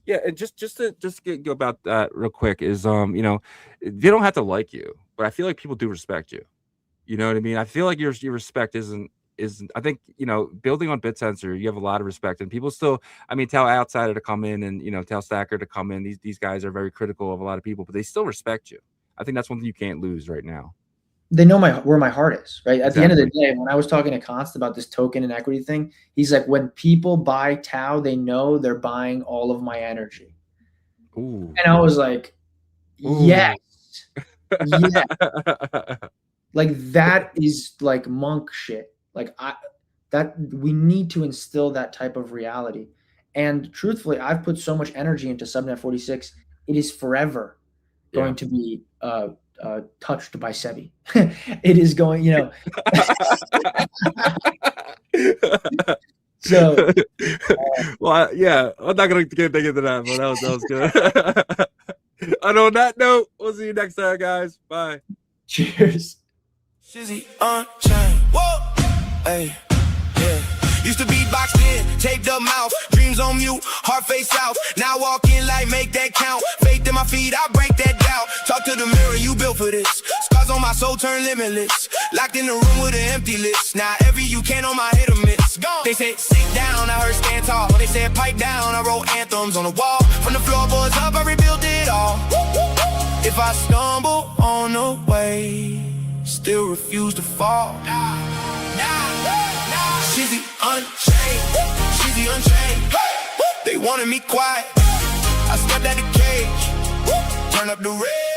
Yeah, and just to go about that real quick is they don't have to like you, but I feel like people do respect you. You know what I mean? I feel like your respect isn't I think, building on Bittensor, you have a lot of respect, and people still, tell outsider to come in and, tell Stacker to come in. These guys are very critical of a lot of people, but they still respect you. I think that's one thing you can't lose right now. They know where my heart is, right? At the end of the day, when I was talking to Const about this token and equity thing, he's like, when people buy Tau, they know they're buying all of my energy. Ooh. And I was like, yes. Yeah. Like, that is like monk shit. Like, that we need to instill that type of reality. And truthfully, I've put so much energy into Subnet 46. It is forever going to be touched by Seby. It is going, So, well, yeah, I'm not gonna get into that, but that was good. And on that note, we'll see you next time, guys. Bye. Cheers. Shizzy Unchained. Whoa, hey, yeah. Used to be boxed in, taped up mouth, dreams on mute, heart face out. Now walk in like make that count. Faith in my feet, I break that down. Talk to the mirror, you built for this. Scars on my soul turn limitless. Locked in the room with an empty list. Now every you can on my hit or miss. Gone. They said sit down, I heard stand tall. They said pipe down, I wrote anthems on the wall. From the floorboards up, I rebuilt it all. If I stumble on the way, still refuse to fall. Nah. Shizzy Unchained, Shizzy Unchained. They wanted me quiet. I stepped out the cage, turn up the red.